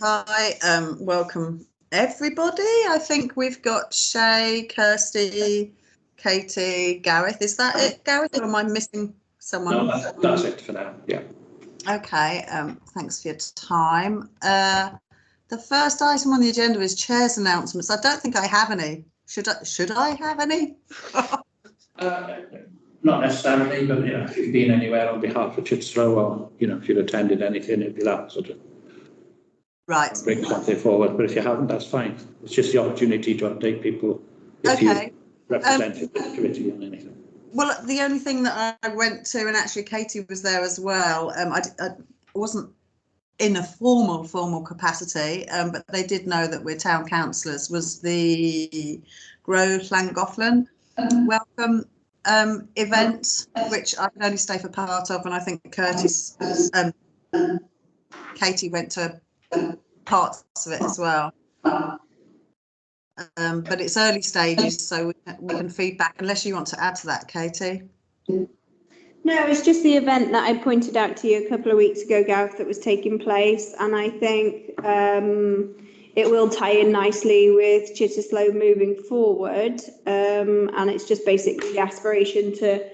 Hi, welcome everybody. I think we've got Shay, Kirsty, Katie, Gareth. Is that it, Gareth, or am I missing someone? No, that's it for now. Yeah. Okay. Thanks for your time. The first item on the agenda is chair's announcements. I don't think I have any. Should I have any? Not necessarily, but if you've been anywhere on behalf of Cittaslow, or if you've attended anything, it'd be that sort of. Right. Bring something forward, but if you haven't, that's fine. It's just the opportunity to update people if you represented the committee on anything. Well, the only thing that I went to, and actually Katie was there as well, I wasn't in a formal capacity, but they did know that we're town councillors, was the Grow Llangollen welcome event, which I could only stay for part of, and I think Katie went to parts of it as well. But it's early stages, so we can feedback, unless you want to add to that, Katie. No, it's just the event that I pointed out to you a couple of weeks ago, Gareth, that was taking place, and I think it will tie in nicely with Cittaslow moving forward, and it's just basically the aspiration to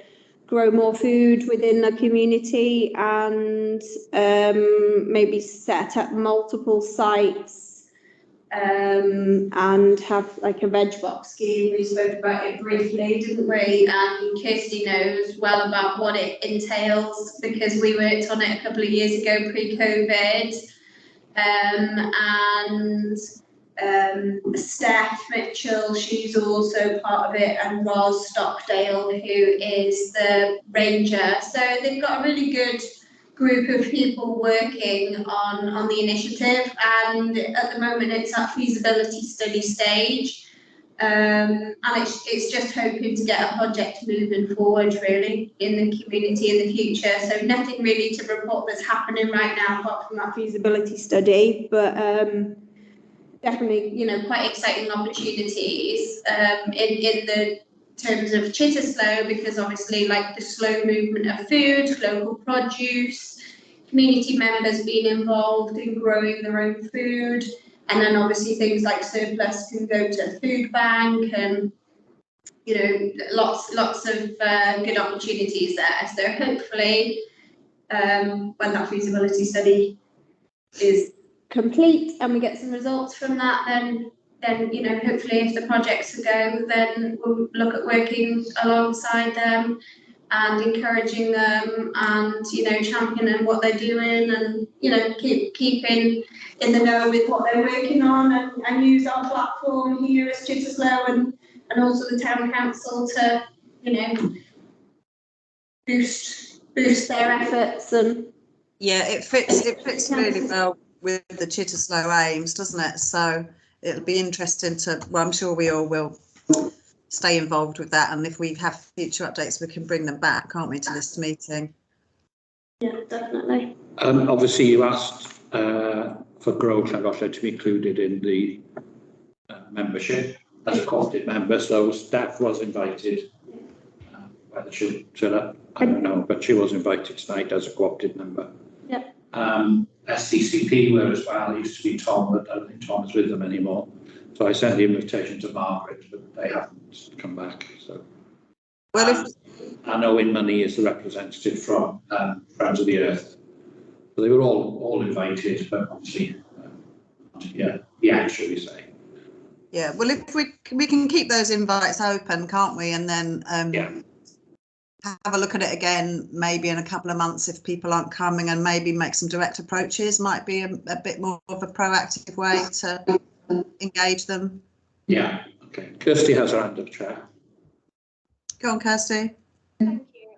grow more food within the community and maybe set up multiple sites and have like a veg box scheme. We spoke about it briefly, didn't we? And Kirsty knows well about what it entails because we worked on it a couple of years ago pre-COVID. Steph Mitchell, she's also part of it, and Ros Stockdale, who is the ranger. So they've got a really good group of people working on the initiative, and at the moment it's at feasibility study stage, and it's just hoping to get a project moving forward really in the community in the future. So nothing really to report that's happening right now apart from that feasibility study, but definitely quite exciting opportunities in the terms of Cittaslow, because obviously like the slow movement of food, local produce, community members being involved in growing their own food, and then obviously things like surplus can go to food bank, and lots of good opportunities there. So hopefully when that feasibility study is complete and we get some results from that, then hopefully if the project's a go, then we'll look at working alongside them and encouraging them and championing what they're doing, and keeping in the know with what they're working on, and use our platform here as Cittaslow and also the town council to boost their efforts. And yeah, it fits really well with the Cittaslow aims, doesn't it? So it'll be interesting to, well, I'm sure we all will stay involved with that, and if we have future updates we can bring them back, can't we, to this meeting? Yeah, definitely. Obviously you asked for Grow Llangollen to be included in the membership as a co-opted member, so Steph was invited. Whether she'll turn up, I don't know, but she was invited tonight as a co-opted member. Yeah. SDCP were as well. It used to be Tom, but I don't think Tom is with them anymore. So I sent the invitation to Margaret, but they haven't come back. So, well, I know In Money is the representative from Friends of the Earth. So they were all invited, but obviously, should we say? Yeah. Well, if we can keep those invites open, can't we? And then have a look at it again, maybe in a couple of months if people aren't coming, and maybe make some direct approaches. Might be a bit more of a proactive way to engage them. Yeah. Okay. Kirsty has her hand up, Chair. Go on, Kirsty. Thank you.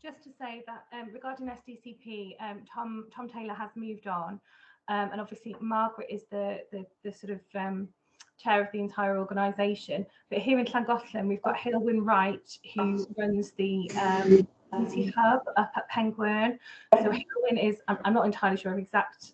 Just to say that regarding SDCP, Tom Taylor has moved on, and obviously Margaret is the sort of chair of the entire organisation. But here in Llangollen, we've got Hilwyn Wright, who runs the community hub up at Pwllgor. So Hilwyn is, I'm not entirely sure of exact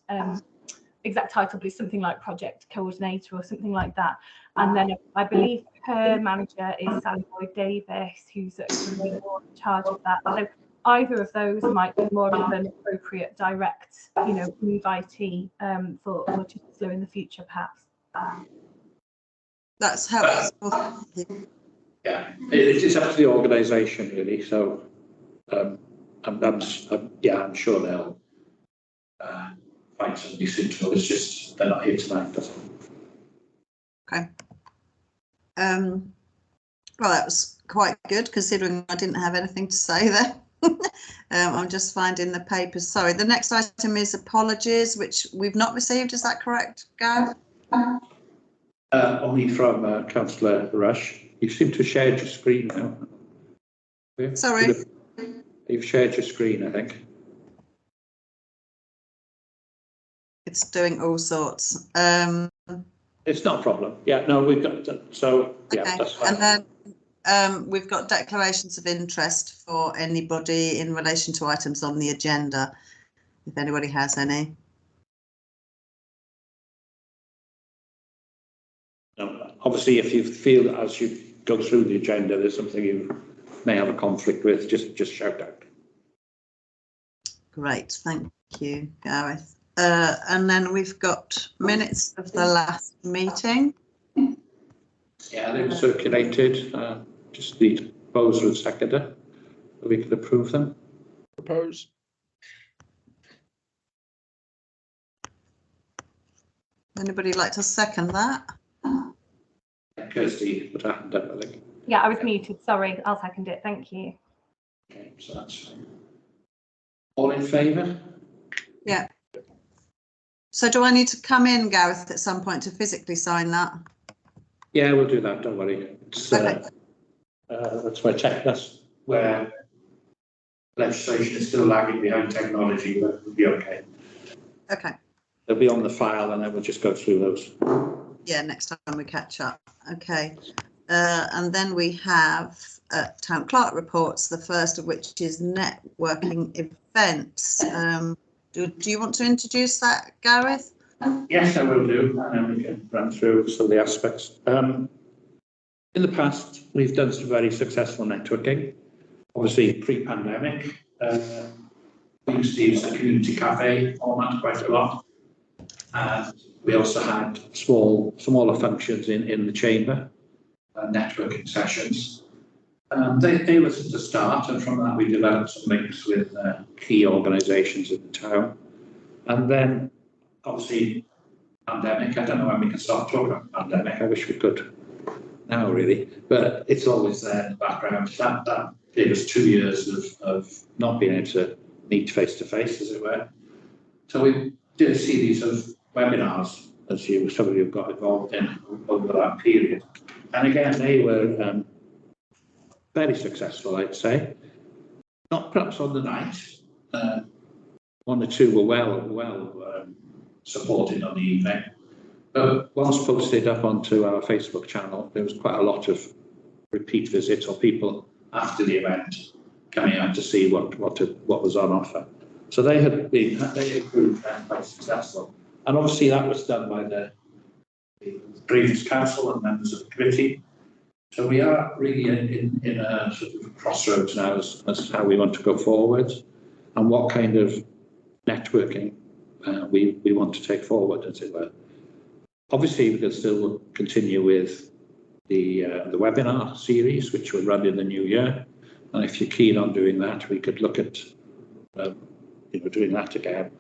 title, but it's something like project coordinator or something like that. And then I believe her manager is Sally Boyd Davis, who's in charge of that. So either of those might be more of an appropriate direct, move IT for Cittaslow in the future, perhaps. That's helpful. Yeah, it's up to the organisation really. So I'm sure they'll find somebody suitable. It's just they're not here tonight. That's all. Okay. Well, that was quite good considering I didn't have anything to say there. I'm just finding the papers. Sorry, the next item is apologies, which we've not received. Is that correct, Gareth? Only from Councillor Rush. You seem to have shared your screen now. Sorry. You've shared your screen, I think. It's doing all sorts. It's not a problem. Yeah, no, we've got that. So, yeah, okay. That's fine. And then we've got declarations of interest for anybody in relation to items on the agenda, if anybody has any. No, obviously, if you feel that as you go through the agenda, there's something you may have a conflict with, just shout out. Great, thank you, Gareth. And then we've got minutes of the last meeting. Yeah, they were circulated. Just the proposer and seconder, so we could approve them. Propose. Anybody like to second that? Kirsty put her hand up, I think. Yeah, I was muted. Sorry, I'll second it. Thank you. Okay, so that's fine. All in favour? Yeah. So do I need to come in, Gareth, at some point to physically sign that? Yeah, we'll do that. Don't worry. It's, okay. That's where that's where legislation is still lagging behind technology, but we'll be okay. Okay. They'll be on the file, and then we'll just go through those. Yeah, next time we catch up. Okay. And then we have town clerk reports, the first of which is networking events. Do you want to introduce that, Gareth? Yes, I will do, and then we can run through some of the aspects. In the past, we've done some very successful networking. Obviously, pre-pandemic, we used to use the community cafe format quite a lot. And we also had smaller functions in the chamber, networking sessions. They were the start, and from that we developed some links with key organisations in the town. And then, obviously, pandemic, I don't know when we can start talking about pandemic. I wish we could now, really, but it's always there in the background. That gave us 2 years of not being able to meet face to face, as it were. So we did a series of webinars, as some of you got involved in over that period. And again, they were very successful, I'd say. Not perhaps on the night. 1 or 2 were well supported on the evening. But once posted up onto our Facebook channel, there was quite a lot of repeat visits or people after the event coming out to see what was on offer. So they proved quite successful. And obviously that was done by the previous council and members of the committee. So we are really in a sort of crossroads now as to how we want to go forward and what kind of networking we want to take forward, as it were. Obviously, we can still continue with the webinar series, which will run in the new year. And if you're keen on doing that, we could look at doing that again.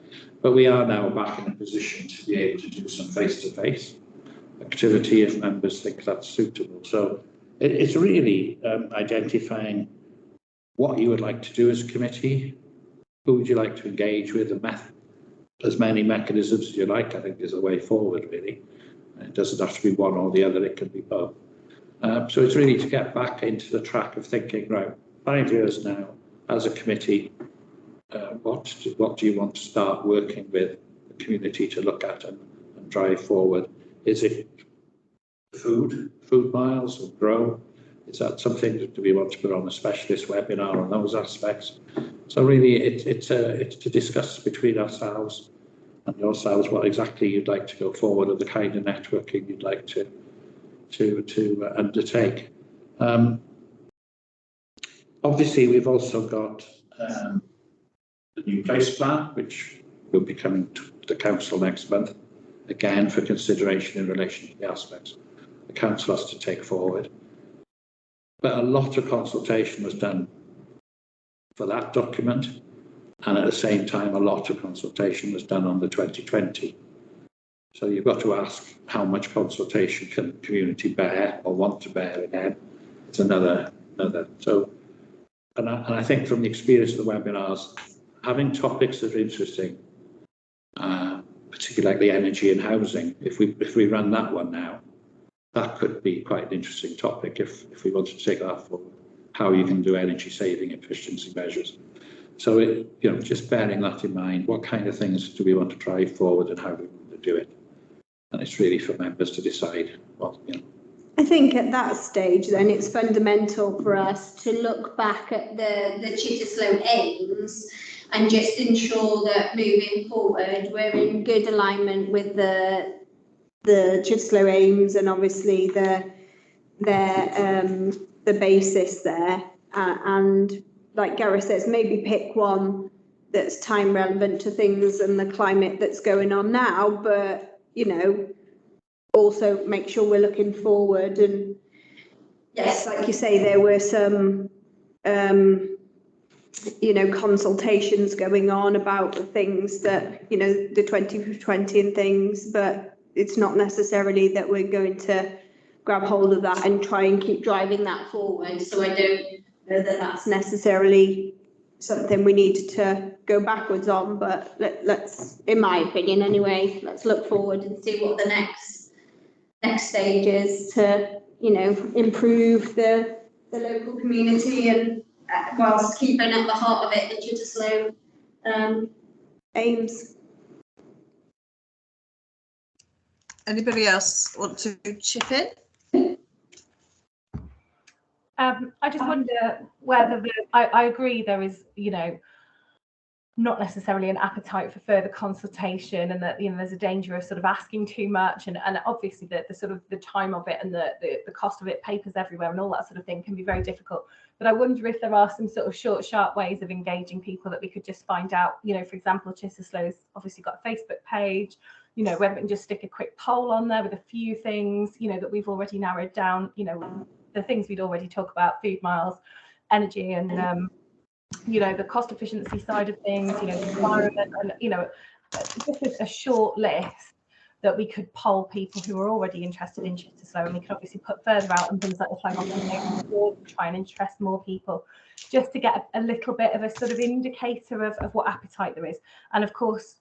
But we are now back in a position to be able to do some face-to-face activity if members think that's suitable. So it's really identifying what you would like to do as a committee, who would you like to engage with, as many mechanisms as you like. I think there's a way forward, really. It doesn't have to be one or the other, it can be both. So it's really to get back into the track of thinking, right, 5 years now, as a committee, what do you want to start working with the community to look at and drive forward? Is it food miles or grow? Is that something that we want to put on a specialist webinar on those aspects? So really it's to discuss between ourselves and yourselves what exactly you'd like to go forward and the kind of networking you'd like to undertake. Obviously we've also got the new place plan, which will be coming to the council next month, again for consideration in relation to the aspects the council has to take forward. But a lot of consultation was done for that document, and at the same time a lot of consultation was done on the 2020. So you've got to ask how much consultation can the community bear or want to bear again. It's another. So, and I think from the experience of the webinars, having topics that are interesting, particularly like the energy and housing, if we run that one now, that could be quite an interesting topic if we want to take that forward, how you can do energy saving efficiency measures. So, just bearing that in mind, what kind of things do we want to drive forward and how do we want to do it? And it's really for members to decide what, I think at that stage, then it's fundamental for us to look back at the Cittaslow aims and just ensure that moving forward, we're in good alignment with the Cittaslow aims and obviously the basis there. And like Gareth says, maybe pick one that's time relevant to things and the climate that's going on now, but also make sure we're looking forward. And yes, like you say, there were some consultations going on about the things that the 2020 and things, but it's not necessarily that we're going to grab hold of that and try and keep driving that forward. So I don't know that that's necessarily something we need to go backwards on, but let's, in my opinion anyway, let's look forward and see what the next stage is to, improve the local community and whilst keeping at the heart of it the Cittaslow aims. Anybody else want to chip in? I just wonder whether I agree there is, not necessarily an appetite for further consultation, and that there's a danger of sort of asking too much, and obviously the sort of the time of it and the cost of it, papers everywhere and all that sort of thing can be very difficult. But I wonder if there are some sort of short, sharp ways of engaging people that we could just find out. For example, Cittaslow's obviously got a Facebook page. Whether we can just stick a quick poll on there with a few things, that we've already narrowed down. The things we'd already talk about: food miles, energy, and the cost efficiency side of things, the environment, and just a short list that we could poll people who are already interested in Cittaslow, and we could obviously put further out on things like the flag off board and try and interest more people, just to get a little bit of a sort of indicator of what appetite there is. And of course,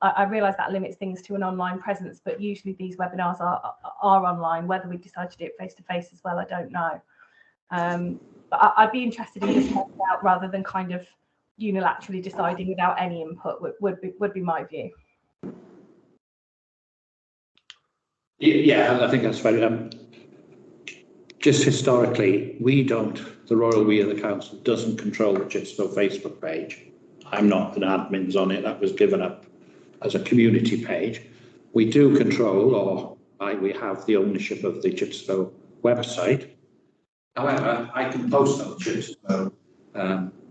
I realise that limits things to an online presence, but usually these webinars are online. Whether we decide to do it face to face as well, I don't know. But I'd be interested in just helping out rather than kind of unilaterally deciding without any input. Would be my view. Yeah, I think that's fair. Just historically, the Royal We of the Council doesn't control the Cittaslow Facebook page. I'm not an admin on it. That was given up as a community page. We do control, we have the ownership of the Cittaslow website. However, I can post on the Cittaslow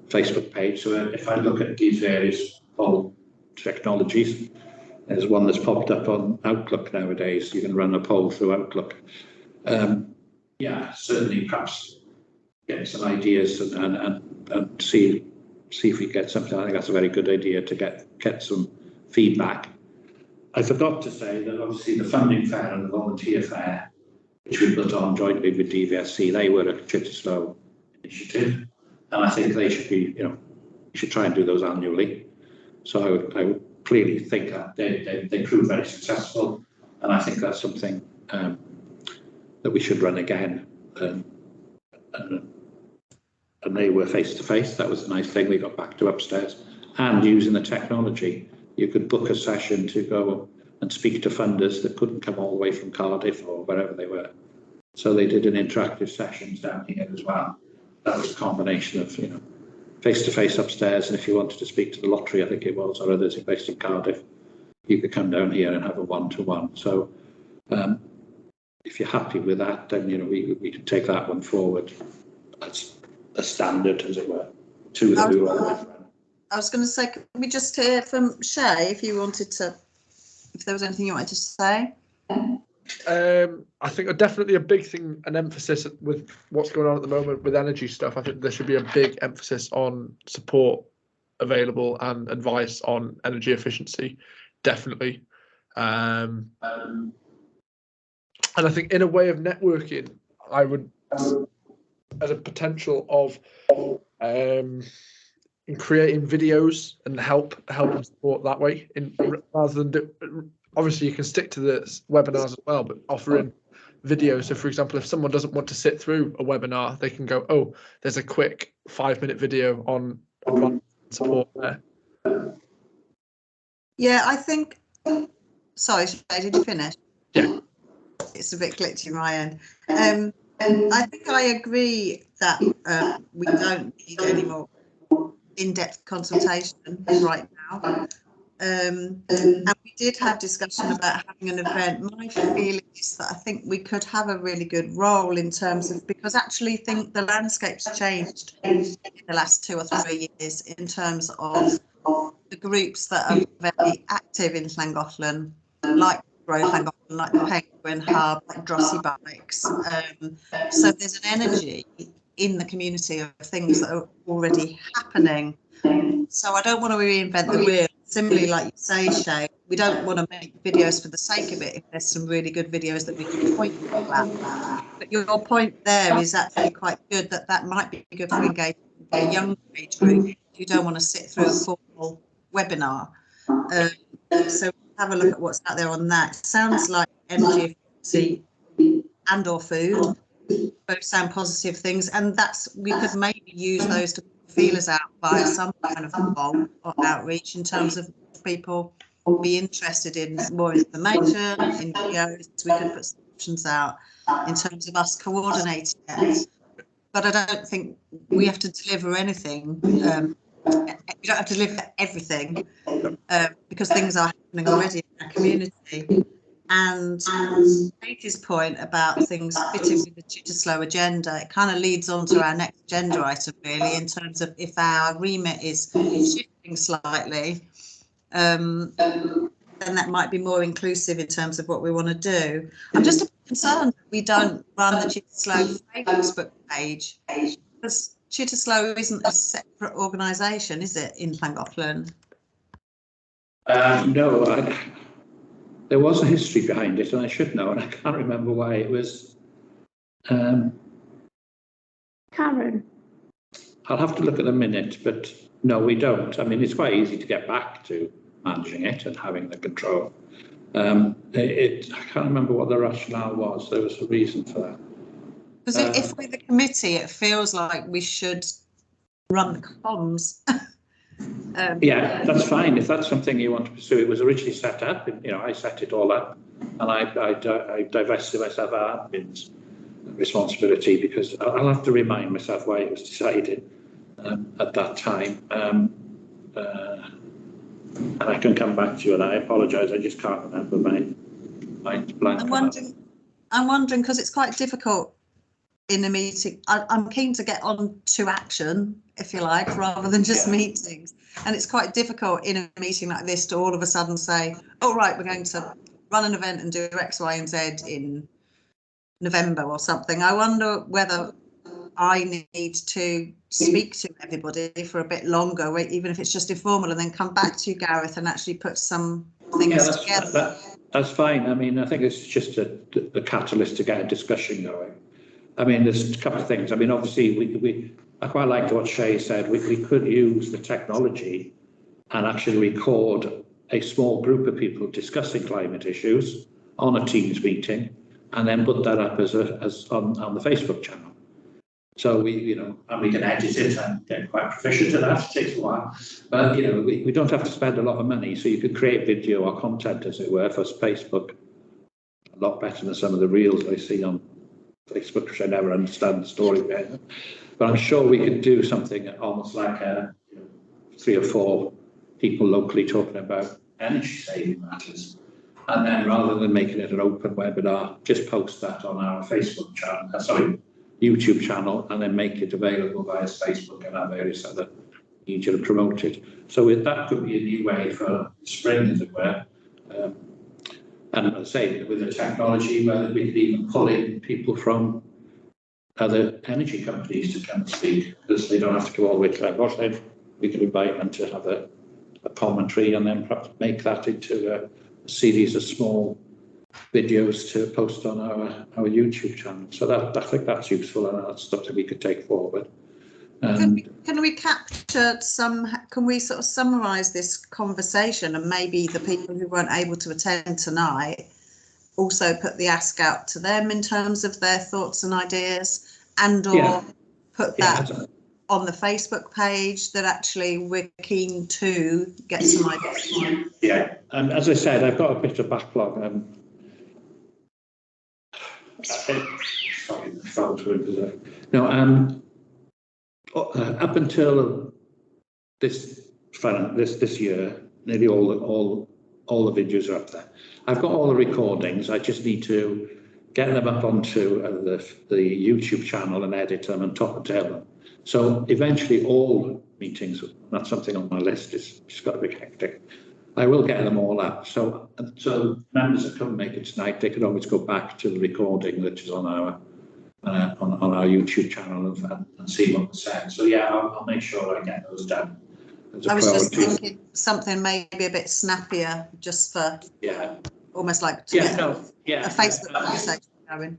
Facebook page. So if I look at these various poll technologies, there's one that's popped up on Outlook nowadays. You can run a poll through Outlook. Yeah, certainly perhaps get some ideas and see if we get something. I think that's a very good idea to get some feedback. I forgot to say that obviously the funding fair and the volunteer fair, which we put on jointly with DVSC, they were a Cittaslow initiative, and I think they should be, we should try and do those annually. So I would clearly think that they proved very successful, and I think that's something that we should run again. And they were face to face. That was a nice thing. We got back to upstairs, and using the technology, you could book a session to go and speak to funders that couldn't come all the way from Cardiff or wherever they were. So they did an interactive sessions down here as well. That was a combination of, face to face upstairs, and if you wanted to speak to the lottery, I think it was, or others based in Cardiff, you could come down here and have a one-to-one. So if you're happy with that, then we can take that one forward. That's a standard, as it were. two that we were all. I was going to say, could we just hear from Shay if you wanted to, if there was anything you wanted to say? I think definitely a big thing, an emphasis with what's going on at the moment with energy stuff. I think there should be a big emphasis on support available and advice on energy efficiency, definitely. And I think in a way of networking, I would, as a potential of in creating videos and help and support that way, rather than obviously you can stick to the webinars as well, but offering videos. So for example, if someone doesn't want to sit through a webinar, they can go, oh, there's a quick 5-minute video on advanced support there. Yeah, I think, sorry, Shay, did you finish? Yeah. It's a bit glitchy on my end. I think I agree that we don't need any more in-depth consultation right now. And we did have discussion about having an event. My feeling is that I think we could have a really good role in terms of, because actually I think the landscape's changed in the last 2 or 3 years in terms of the groups that are very active in Llangollen, like Grow Llangollen, like the Penguin Hub, like Drossy Bikes. So there's an energy in the community of things that are already happening. So I don't want to reinvent the wheel. Similarly, like you say, Shay, we don't want to make videos for the sake of it if there's some really good videos that we can point people at. But your point there is actually quite good, that might be good for engaging a young age group who don't want to sit through a formal webinar. So have a look at what's out there on that. Sounds like energy efficiency and or food both sound positive things, and we could maybe use those to put feelers out via some kind of poll or outreach in terms of people be interested in more information, in videos. We could put some options out in terms of us coordinating it. But I don't think we have to deliver anything. We don't have to deliver everything because things are happening already in our community. And Katie's point about things fitting with the Cittaslow agenda, it kind of leads on to our next agenda item, really, in terms of if our remit is shifting slightly, then that might be more inclusive in terms of what we want to do. I'm just a bit concerned that we don't run the Cittaslow Facebook page, because Cittaslow isn't a separate organisation, is it, in Llangollen? No, there was a history behind it, and I should know, and I can't remember why it was. Karen? I'll have to look at the minute, but no, we don't. I mean, it's quite easy to get back to managing it and having the control. I can't remember what the rationale was. There was a reason for that. Because if we're the committee, it feels like we should run the comms. Yeah, that's fine. If that's something you want to pursue, it was originally set up. I set it all up, and I divested myself of admin's responsibility, because I'll have to remind myself why it was decided at that time. And I can come back to you, and I apologise. I just can't remember my blank. I'm wondering because it's quite difficult in a meeting. I'm keen to get on to action, if you like, rather than just meetings. And it's quite difficult in a meeting like this to all of a sudden say, oh, right, we're going to run an event and do X, Y, and Z in November or something. I wonder whether I need to speak to everybody for a bit longer, even if it's just informal, and then come back to you, Gareth, and actually put some things together. That's fine. I mean, I think it's just the catalyst to get a discussion going. I mean, there's a couple of things. I mean, obviously, I quite liked what Shay said. We could use the technology and actually record a small group of people discussing climate issues on a Teams meeting, and then put that up as on the Facebook channel. So and we can edit it and get quite proficient at that. It takes a while, but we don't have to spend a lot of money. So you could create video or content, as it were, for Facebook. A lot better than some of the reels I see on Facebook, which I never understand the story behind them. But I'm sure we could do something almost like 3 or 4 people locally talking about energy saving matters. And then rather than making it an open webinar, just post that on our YouTube channel, and then make it available via Facebook and our various other media and promote it. So that could be a new way for spring, as it were. And I'd say with the technology, whether we could even pull in people from other energy companies to come and speak, because they don't have to go all the way to Glasgow. We could invite them to have a commentary and then perhaps make that into a series of small videos to post on our YouTube channel. So that I think that's useful, and that's something we could take forward. Can we capture some? Can we sort of summarise this conversation, and maybe the people who weren't able to attend tonight also put the ask out to them in terms of their thoughts and ideas, and or put that on the Facebook page that actually we're keen to get some ideas. Yeah, and as I said, I've got a bit of backlog. Sorry, the phone's going. No, up until this year, nearly all the videos are up there. I've got all the recordings. I just need to get them up onto the YouTube channel and edit them and top and tail them. So eventually, all meetings. That's something on my list. It's just got to be hectic. I will get them all up. So members that couldn't make it tonight, they can always go back to the recording that is on our YouTube channel and see what was said. So yeah, I'll make sure I get those done. I was just thinking something maybe a bit snappier, just for almost like a Facebook conversation going.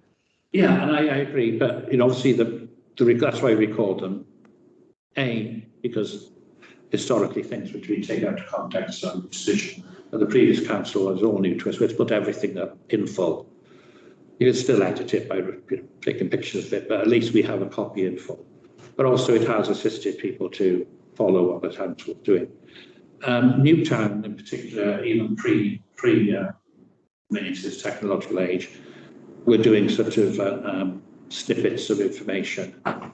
Yeah, and I agree, but obviously that's why we record them. Because historically things which we take out of context and decision. And the previous council was all new to us. We had to put everything up in full. You can still edit it by taking pictures of it, but at least we have a copy in full. But also it has assisted people to follow what the council is doing. Newtown in particular, even pre this technological age, we're doing sort of snippets of information and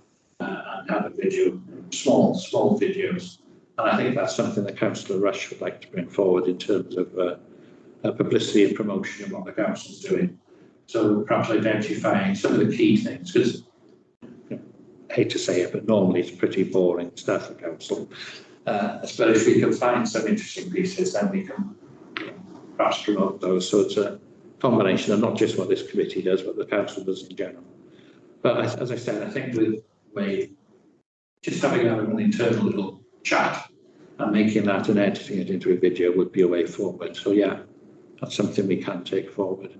have a video, small videos. And I think that's something that Councillor Rush would like to bring forward in terms of publicity and promotion of what the council's doing. So perhaps identifying some of the key things, because I hate to say it, but normally it's pretty boring stuff at council. But if we can find some interesting pieces, then we can perhaps promote those. So it's a combination of not just what this committee does, but the council does in general. But as I said, I think with Wade, just having an internal little chat and making that and editing it into a video would be a way forward. So yeah, that's something we can take forward.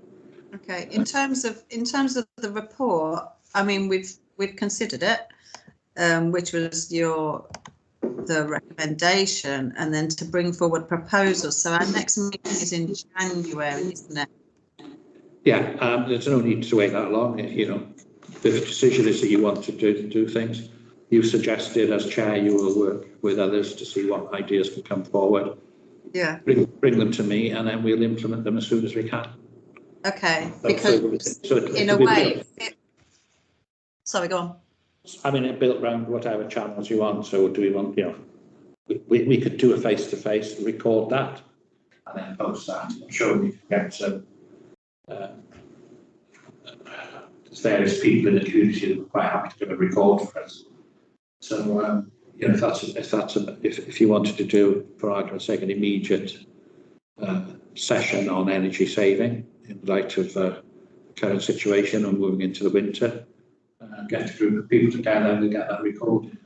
Okay, in terms of the report, I mean we've considered it, which was the recommendation, and then to bring forward proposals. So our next meeting is in January, isn't it? Yeah, there's no need to wait that long. The decision is that you want to do things. You suggested as chair you will work with others to see what ideas can come forward. Yeah. Bring them to me, and then we'll implement them as soon as we can. Okay, because in a way, sorry, go on. I mean, it built around whatever channels you want. So do we want, we could do a face-to-face and record that and then post that. I'm sure we can get some various people in the community that are quite happy to come and record for us. So if you wanted to do, for argument's sake, an immediate session on energy saving in light of the current situation and moving into the winter, get a group of people together and get that recorded.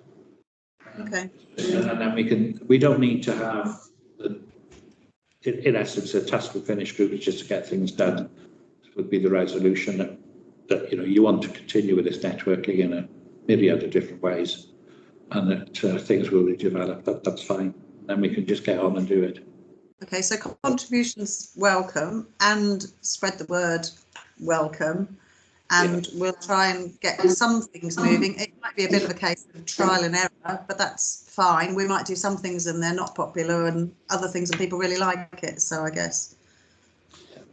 Okay. And then we don't need to have, in essence, a task and finish group just to get things done. This would be the resolution that you want to continue with this networking in a myriad of different ways, and that things will be developed. That's fine. Then we can just get on and do it. Okay, so contributions welcome, and spread the word welcome, and we'll try and get some things moving. It might be a bit of a case of trial and error, but that's fine. We might do some things and they're not popular, and other things and people really like it. So I guess.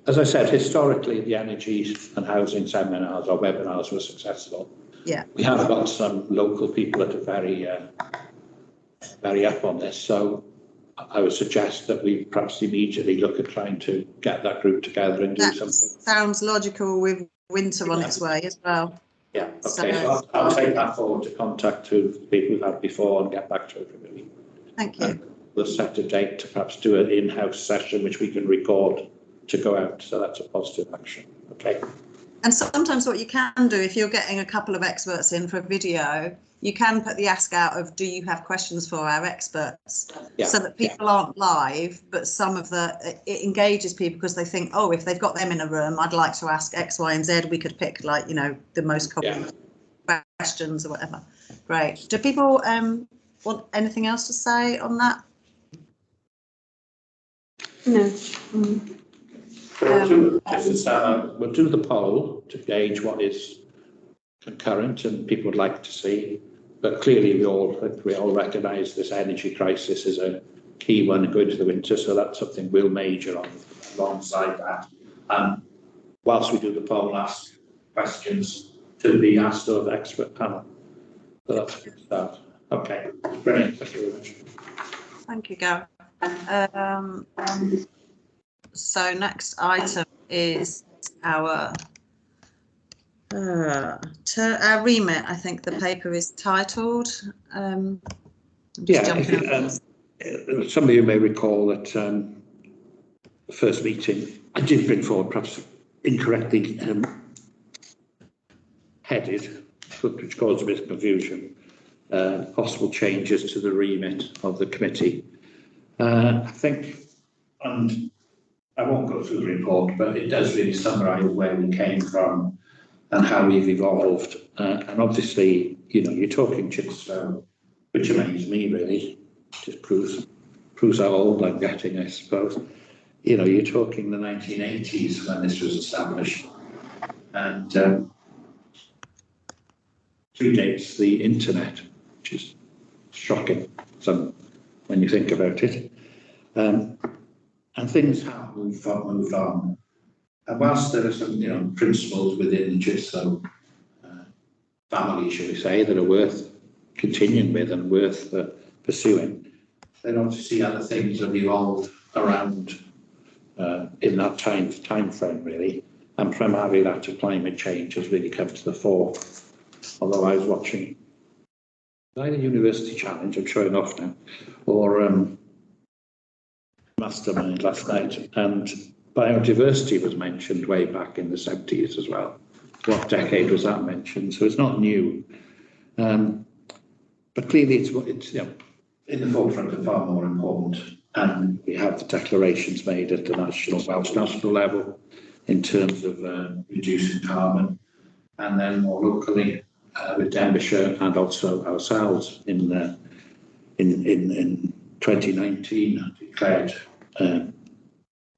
As I said, historically, the energy and housing seminars or webinars were successful. Yeah. We have got some local people that are very up on this. So I would suggest that we perhaps immediately look at trying to get that group together and do something. Sounds logical with winter on its way as well. Yeah, okay, so I'll take that forward to contact to people we've had before and get back to everybody. Thank you. We'll set a date to perhaps do an in-house session which we can record to go out. So that's a positive action. Okay. And sometimes what you can do, if you're getting a couple of experts in for a video, you can put the ask out of, do you have questions for our experts? Yeah. So that people aren't live, but some of it engages people because they think, oh, if they've got them in a room, I'd like to ask X, Y, and Z. We could pick, like, you know, the most common questions or whatever. Great. Do people want anything else to say on that? No. We'll do the poll to gauge what is concurrent and people would like to see. But clearly we all recognise this energy crisis is a key one going into the winter, so that's something we'll major on alongside that. Whilst we do the poll, ask questions to be asked of the expert panel. So that's a good start. Okay, brilliant. Thank you very much. Thank you, Gary. So next item is our remit. I think the paper is titled. Some of you may recall that the first meeting I did bring forward, perhaps incorrectly headed, which caused a bit of confusion, possible changes to the remit of the committee. I think, and I won't go through the report, but it does really summarise where we came from and how we've evolved. And obviously, you know, you're talking Cittaslow, which amazes me really. Just proves how old I'm getting, I suppose. You know, you're talking the 1980s when this was established, and predates the internet, which is shocking when you think about it. And things have moved on. And whilst there are some, you know, principles within the Cittaslow family, shall we say, that are worth continuing with and worth pursuing, then obviously other things have evolved around in that time frame, really. And primarily that of climate change has really come to the fore. Although I was watching either University Challenge, I'm showing off now, or Mastermind last night, and biodiversity was mentioned way back in the 70s as well. What decade was that mentioned? So it's not new, but clearly it's you know, in the forefront and far more important. And we have the declarations made at the Welsh national level in terms of reducing carbon, and then more locally with Denbighshire and also ourselves in 2019 declared an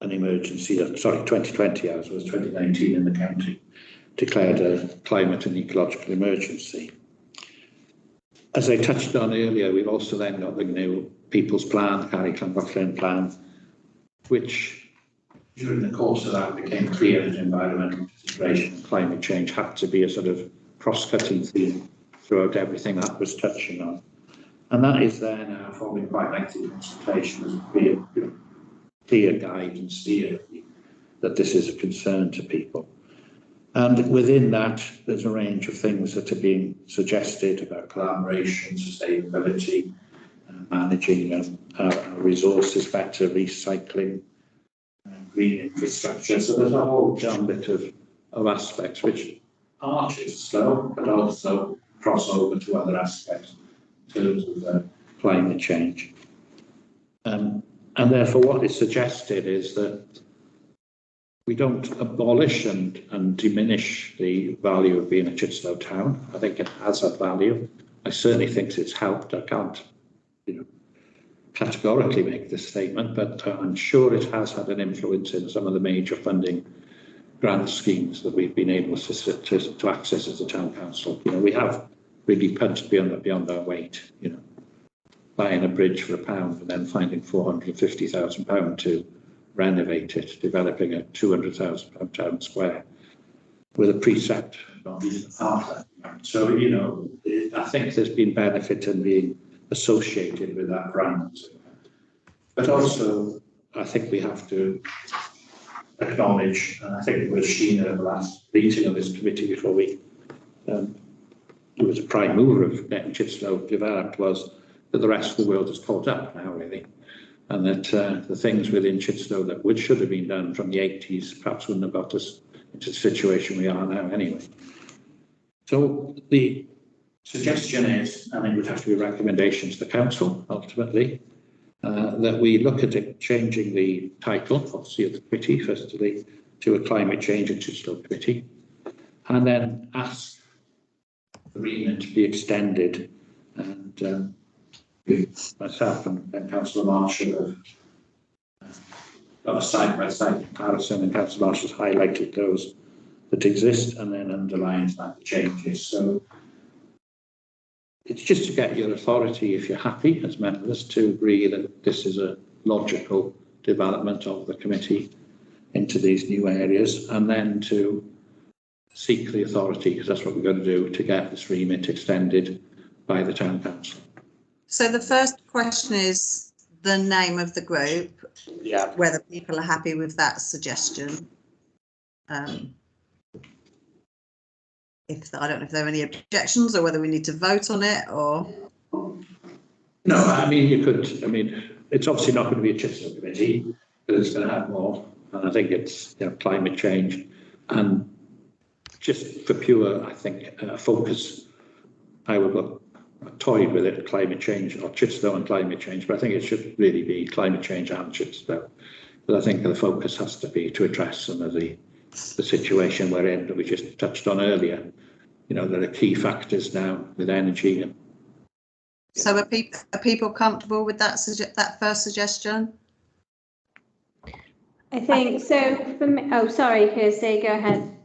emergency. Sorry, 2020, ours was 2019 in the county, declared a climate and ecological emergency. As I touched on earlier, we've also then got the new People's Plan, Carrie Clongollen Plan, which during the course of that became clear that environmental consideration and climate change had to be a sort of cross-cutting theme throughout everything that was touching on. And that is there now forming quite lengthy consultation as a clear guide and steer that this is a concern to people. And within that, there's a range of things that are being suggested about collaboration, sustainability, managing our resources better, recycling, green infrastructure. So there's a whole gambit of aspects which are Cittaslow, but also cross over to other aspects in terms of climate change. And therefore what is suggested is that we don't abolish and diminish the value of being a Cittaslow town. I think it has a value. I certainly think it's helped. I can't, categorically make this statement, but I'm sure it has had an influence in some of the major funding grant schemes that we've been able to access as a town council. We have really punched beyond our weight. Buying a bridge for £1 and then finding £450,000 to renovate it, developing a £200,000 town square with a precept not even half that. So, I think there's been benefit in being associated with that brand. But also, I think we have to acknowledge, and I think it was Sheena at the last meeting of this committee before we, it was a prime mover of getting Cittaslow developed, was that the rest of the world has caught up now, really, and that the things within Cittaslow that should have been done from the 80s perhaps wouldn't have got us into the situation we are now anyway. So the suggestion is, and it would have to be a recommendation to the council ultimately, that we look at it changing the title, obviously, of the committee, firstly, to a climate change and Cittaslow committee, and then ask the remit to be extended. And myself and Councillor Marshall have got a side-by-side comparison, and Councillor Marshall's highlighted those that exist and then underlines that the changes. So it's just to get your authority, if you're happy as members, to agree that this is a logical development of the committee into these new areas, and then to seek the authority, because that's what we're going to do, to get this remit extended by the town council. So the first question is the name of the group, yeah, whether people are happy with that suggestion. I don't know if there are any objections or whether we need to vote on it or. No, I mean, you could, I mean, it's obviously not going to be a Cittaslow committee, but it's going to have more. And I think it's, you know, climate change, and just for pure, I think, focus, I would look toyed with it, climate change, or Cittaslow and climate change, but I think it should really be climate change and Cittaslow. But I think the focus has to be to address some of the situation we're in that we just touched on earlier. You know, there are key factors now with energy. And, so are people comfortable with that first suggestion? I think so. For me, oh, sorry, Kirsty, go ahead.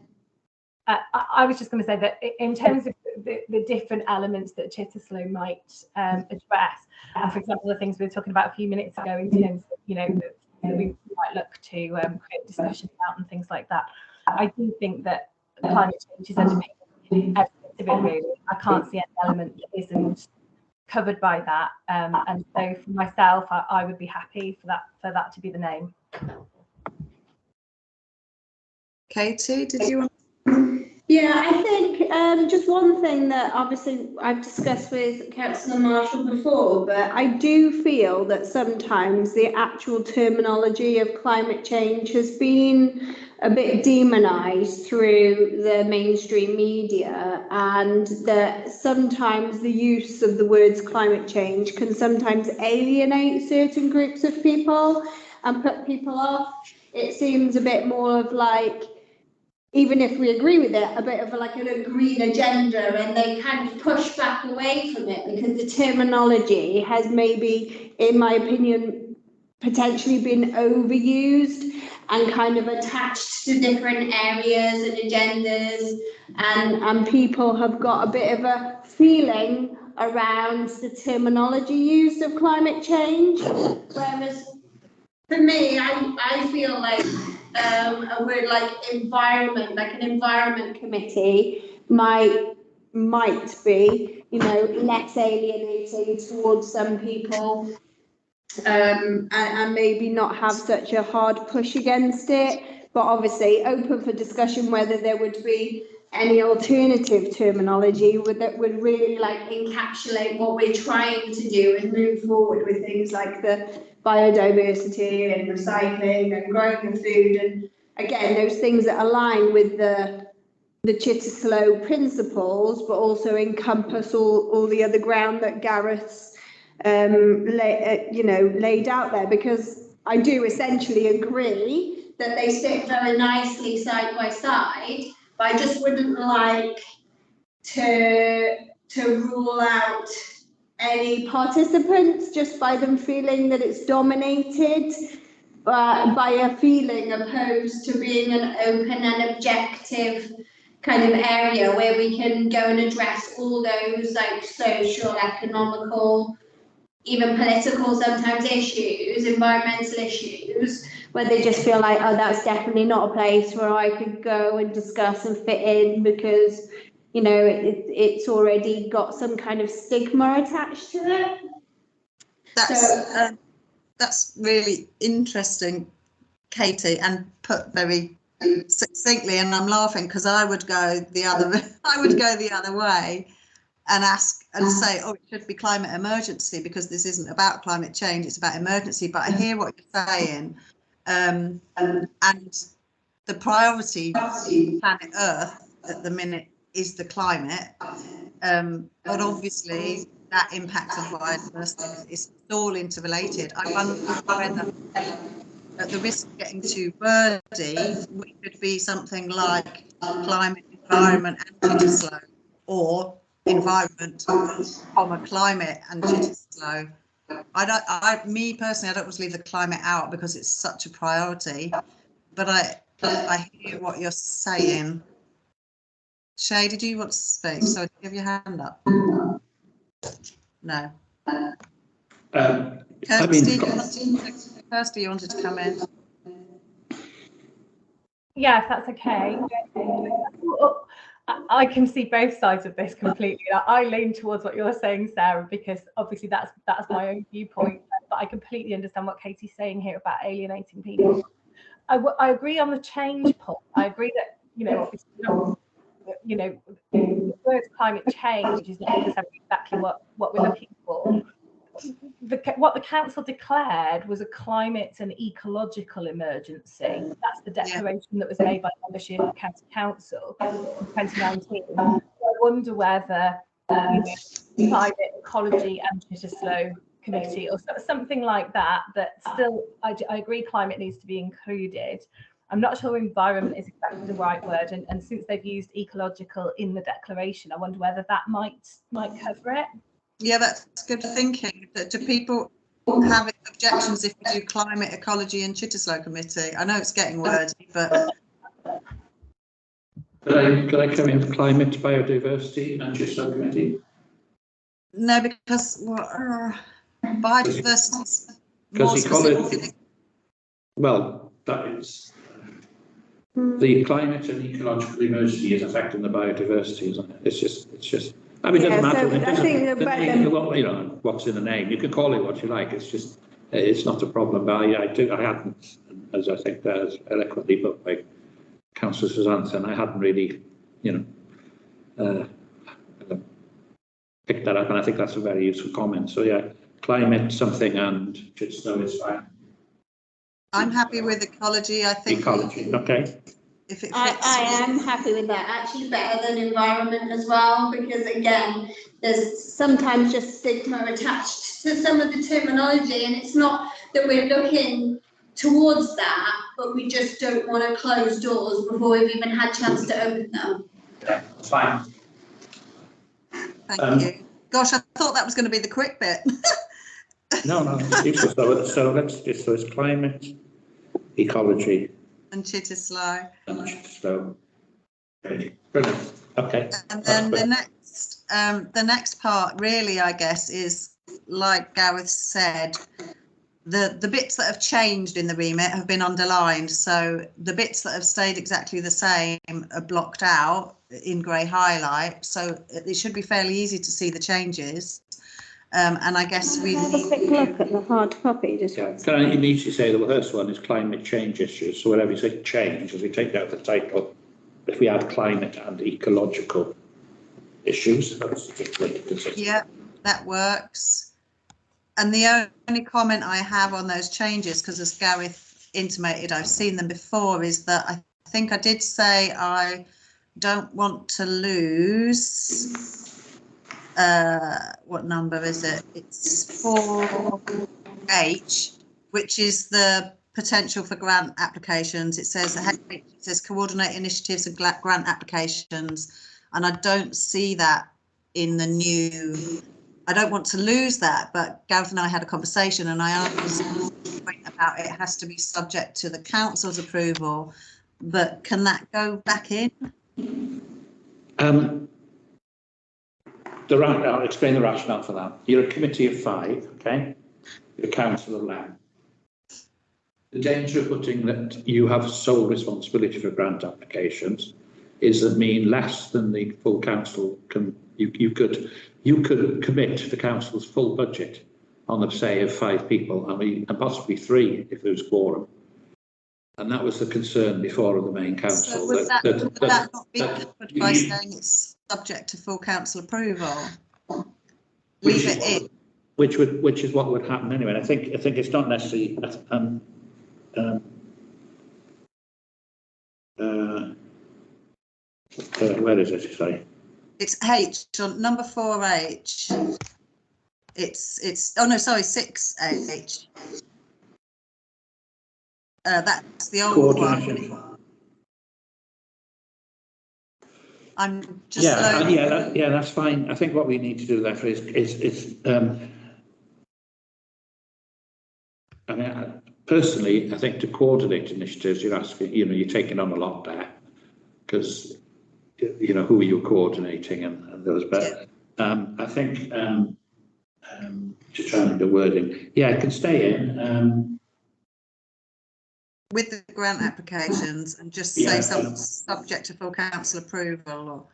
I was just going to say that in terms of the different elements that Cittaslow might address, and for example, the things we were talking about a few minutes ago in terms of, you know, that we might look to create discussion about and things like that. I do think that climate change is underpinning every bit of it, really. I can't see any element that isn't covered by that, and so for myself, I would be happy for that to be the name. Katie, did you want? Yeah, I think just one thing that obviously I've discussed with Councillor Marshall before, but I do feel that sometimes the actual terminology of climate change has been a bit demonised through the mainstream media, and that sometimes the use of the words climate change can sometimes alienate certain groups of people and put people off. It seems a bit more of like, even if we agree with it, a bit of like a green agenda, and they kind of push back away from it because the terminology has maybe, in my opinion, potentially been overused and kind of attached to different areas and agendas, and people have got a bit of a feeling around the terminology used of climate change, whereas for me, I feel like a word like environment, like an environment committee might be, you know, less alienating towards some people, and maybe not have such a hard push against it, but obviously open for discussion whether there would be any alternative terminology that would really like encapsulate what we're trying to do and move forward with things like the biodiversity and recycling and growing of food, and again those things that align with the Cittaslow principles, but also encompass all the other ground that Gareth's laid out there, because I do essentially agree that they sit very nicely side by side, but I just wouldn't like to rule out any participants just by them feeling that it's dominated by a feeling, opposed to being an open and objective kind of area where we can go and address all those like social, economical, even political sometimes issues, environmental issues, where they just feel like, oh, that's definitely not a place where I could go and discuss and fit in because, you know, it's already got some kind of stigma attached to it. That's really interesting, Katie, and put very succinctly. And I'm laughing because I would go the other way. and ask and say, oh, it should be climate emergency because this isn't about climate change, it's about emergency. But I hear what you're saying, and the priority for planet Earth at the minute is the climate, but obviously that impact on biodiversity is all interrelated. I wonder whether, at the risk of getting too wordy, we could be something like climate, environment and Cittaslow, or environment, climate and Cittaslow. Me personally, I don't want to leave the climate out because it's such a priority, but I hear what you're saying. Shay, did you want to speak? Sorry, give your hand up. No. Kirsty, you wanted to come in. Yeah, if that's okay. I can see both sides of this completely. I lean towards what you're saying, Sarah, because obviously that's my own viewpoint. But I completely understand what Katie's saying here about alienating people. I agree on the change point. I agree that, obviously, the word climate change is not necessarily exactly what we're looking for. What the council declared was a climate and ecological emergency. That's the declaration that was made by membership of County Council in 2019. So I wonder whether climate, ecology and Cittaslow committee or something like that still, I agree climate needs to be included. I'm not sure environment is exactly the right word, and since they've used ecological in the declaration, I wonder whether that might cover it. Yeah, that's good thinking. Do people have objections if we do climate, ecology and Cittaslow committee? I know it's getting wordy, but... Could I come in for climate, biodiversity and Cittaslow committee? No, because biodiversity is more specific. Well, that is... The climate and ecological emergency is affecting the biodiversity, isn't it? It's just... I mean, it doesn't matter. What's in the name. You can call it what you like. It's just, it's not a problem. But I hadn't, as I think as eloquently put by Councillor Susanson, I hadn't really, picked that up, and I think that's a very useful comment. So yeah, climate something and Cittaslow is fine. I'm happy with ecology. I think ecology. Okay. If it fits. I am happy with that, actually better than environment as well, because again, there's sometimes just stigma attached to some of the terminology, and it's not that we're looking towards that, but we just don't want to close doors before we've even had a chance to open them. Yeah, fine. Thank you. Gosh, I thought that was going to be the quick bit. No, so it's climate, ecology. And Cittaslow. Okay. Brilliant. Okay. And then the next part really, I guess, is like Gareth said, the bits that have changed in the remit have been underlined. So the bits that have stayed exactly the same are blocked out in grey highlight. So it should be fairly easy to see the changes. And I guess we have a quick look at the hard copy. Can I immediately say the first one is climate change issues. So whenever you say change, as we take out the title, if we add climate and ecological issues, that's consistent. Yeah, that works. And the only comment I have on those changes, because as Gareth intimated, I've seen them before, is that I think I did say I don't want to lose. What number is it? It's 4H, which is the potential for grant applications. It says coordinate initiatives and grant applications, and I don't see that in the new. I don't want to lose that, but Gareth and I had a conversation, and I asked about it has to be subject to the council's approval, but can that go back in? I'll explain the rationale for that. You're a committee of 5, okay? You're a council of 11. The danger of putting that you have sole responsibility for grant applications is that mean less than the full council can. You could commit the council's full budget on the say of 5 people, and possibly 3 if there was quorum. And that was the concern before of the main council. So would that not be covered by saying it's subject to full council approval. Which Leave is it in. which is what would happen anyway. And I think it's not necessarily where is it? Sorry. It's H on number 4H. It's oh no, sorry, 6H. That's the old one. I'm just that's fine. I think what we need to do therefore is I mean, personally, I think to coordinate initiatives, you're asking, you're taking on a lot there, because who are you coordinating and those. But I think to try and do wording, it can stay in. With the grant applications and just say something subject to full council approval.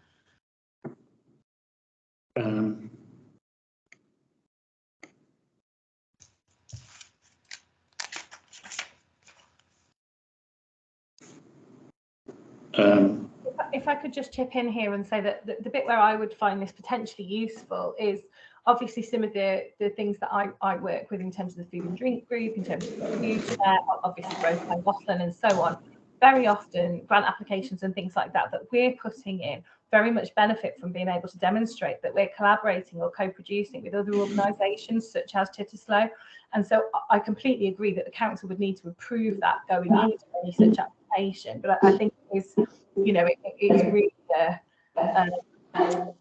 If I could just chip in here and say that the bit where I would find this potentially useful is obviously some of the things that I work with in terms of the food and drink group, in terms of the food share, obviously Growth by Wathlin and so on. Very often grant applications and things like that we're putting in very much benefit from being able to demonstrate that we're collaborating or co-producing with other organisations such as Cittaslow. And so I completely agree that the council would need to approve that going into any such application. But I think it's really a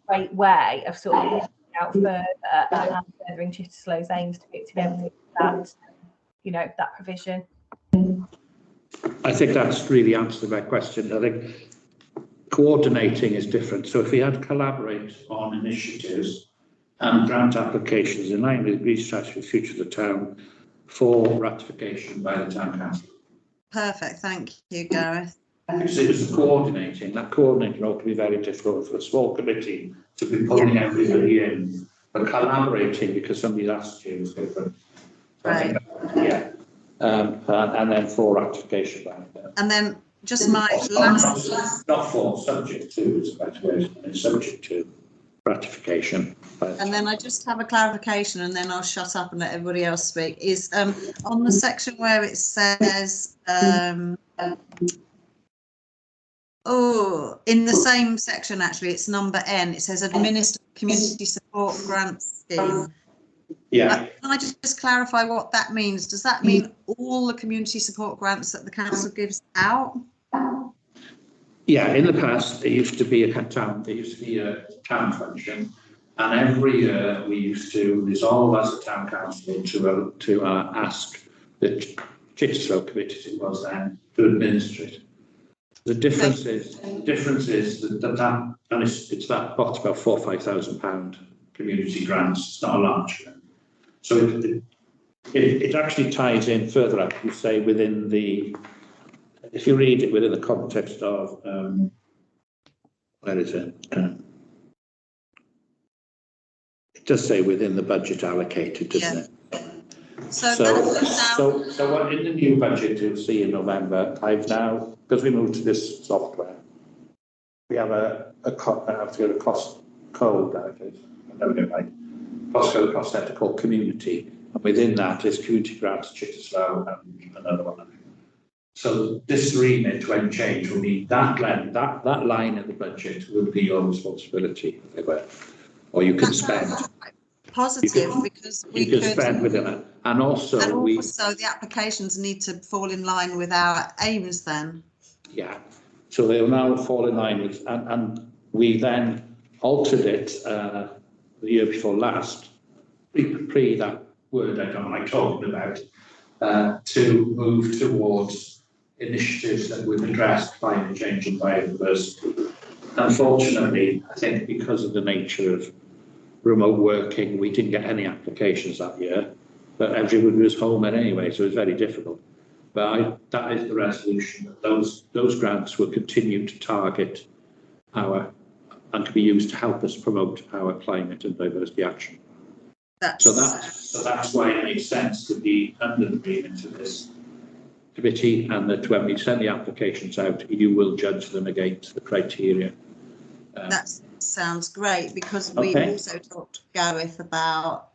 great way of sort of out further and furthering Cittaslow's aims to be able to get that provision. I think that's really answered my question. I think coordinating is different. So if we had collaborate on initiatives and grant applications in line with the strategy for the future of the town for ratification by the town council. Perfect, thank you, Gareth. Because it was coordinating. That coordinating role can be very difficult for a small committee to be pulling everybody in, but collaborating because somebody's asked you is different. So right. And then for ratification by and then just my last not for, subject to is ratification, and subject to ratification. And then I just have a clarification, and then I'll shut up and let everybody else speak. Is on the section where it says in the same section, actually, it's number N. It says administer community support grant scheme. Yeah. Can I just clarify what that means? Does that mean all the community support grants that the council gives out? Yeah, in the past there used to be a town function, and every year we used to resolve as a town council to ask the Cittaslow committees it was then to administer it. The difference is that and it's that pot about £4,000 or £5,000 community grants. It's not a large one. So it actually ties in further up. You say within the, if you read it within the context of where is it? It does say within the budget allocated, doesn't it? So what in the new budget you'll see in November, I've now, because we moved to this software, we have I have to get a cost code nowadays. I never get right. Cost center called community, and within that is community grants, Cittaslow, and another one. So this remit, when changed, will be that line of the budget will be your responsibility, or you can spend. Positive, because we could spend within it, and also the applications need to fall in line with our aims. Then, so they will now fall in line with, and we then altered it the year before last, pre that word I don't like talking about, to move towards initiatives that would address climate change and biodiversity. Unfortunately, I think because of the nature of remote working, we didn't get any applications that year, but everybody was home anyway, so it was very difficult. But that is the resolution, that those grants will continue to target and can be used to help us promote our climate and diversity action. So that's why it makes sense to be under the remit of this committee, and that when we send the applications out, you will judge them against the criteria. That's sounds great, because we also talked to Gareth about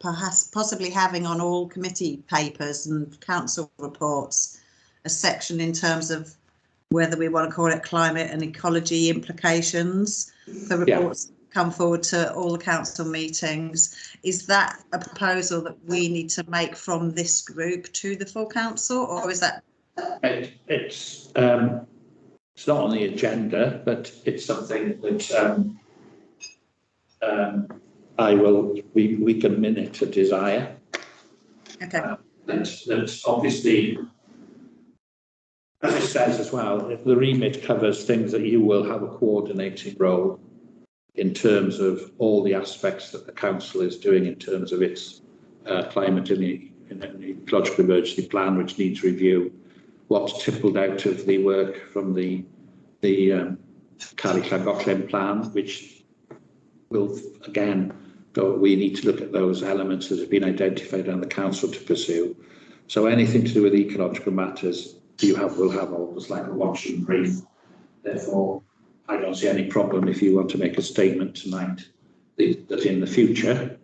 perhaps possibly having on all committee papers and council reports a section in terms of whether we want to call it climate and ecology implications for reports come forward to all the council meetings. Is that a proposal that we need to make from this group to the full council, or is that? It's not on the agenda, but it's something that we can minute a desire. Okay. That's obviously, as it says as well, if the remit covers things that you will have a coordinating role in terms of all the aspects that the council is doing in terms of its climate and ecological emergency plan, which needs review. What's tippled out of the work from the Cali-Llangollen plan, which will again go. We need to look at those elements that have been identified on the council to pursue. So anything to do with ecological matters, will have almost like a watch and brief. Therefore, I don't see any problem if you want to make a statement tonight that in the future,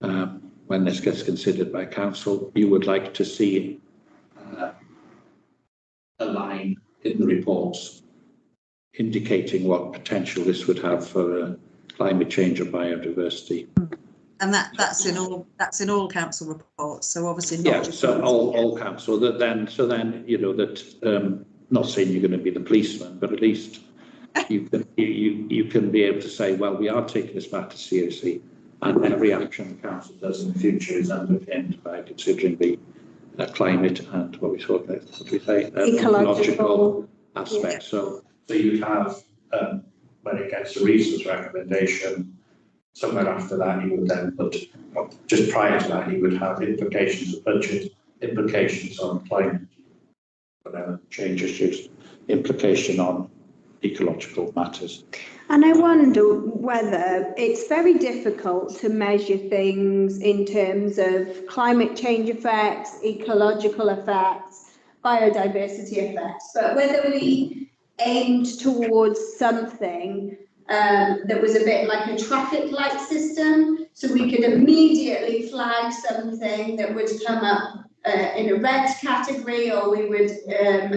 when this gets considered by council, you would like to see a line in the reports indicating what potential this would have for climate change or biodiversity. And that's in all council reports. So obviously not. Yeah. So all council that then. So then you know that. Not saying you're going to be the policeman, but at least you can be able to say, well, we are taking this matter seriously, and every action the council does in the future is underpinned by considering the climate and what we say ecological aspects. Yeah. So you have when it gets to reasons recommendation, somewhere after that you would then put, just prior to that you would have implications of budget, implications on climate, whatever change issues, implication on ecological matters. And I wonder whether it's very difficult to measure things in terms of climate change effects, ecological effects, biodiversity effects, but whether we aimed towards something that was a bit like a traffic light system, so we could immediately flag something that would come up in a red category, or we would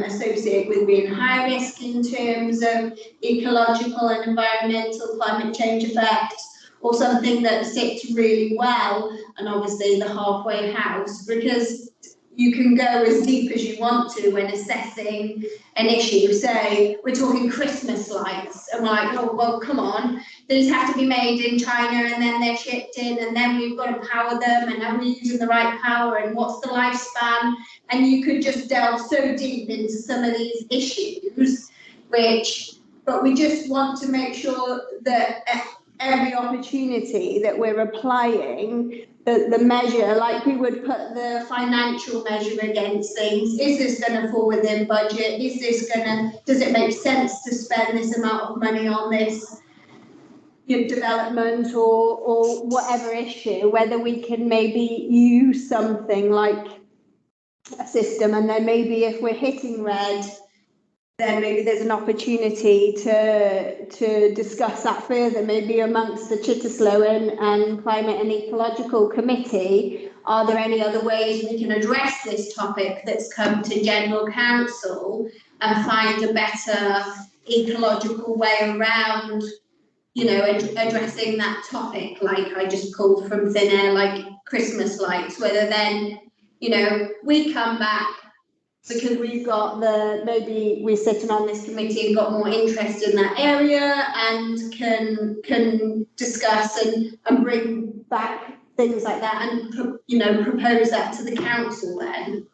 associate with being high risk in terms of ecological and environmental climate change effects, or something that sits really well, and obviously the halfway house, because you can go as deep as you want to when assessing an issue. Say we're talking Christmas lights, and we're like, oh well, come on, these have to be made in China and then they're shipped in, and then we've got to power them, and are we using the right power, and what's the lifespan? And you could just delve so deep into some of these issues, but we just want to make sure that at every opportunity that we're applying the measure, like we would put the financial measure against things. Is this going to fall within budget? Does it make sense to spend this amount of money on this development or whatever issue? Whether we can maybe use something like a system, and then maybe if we're hitting red, then maybe there's an opportunity to discuss that further, maybe amongst the Cittaslow and Climate and Ecological Committee. Are there any other ways we can address this topic that's come to General Council and find a better ecological way around, addressing that topic, like I just pulled from thin air, like Christmas lights, whether then, we come back because we've got maybe we're sitting on this committee and got more interest in that area and can discuss and bring back things like that and propose that to the council then.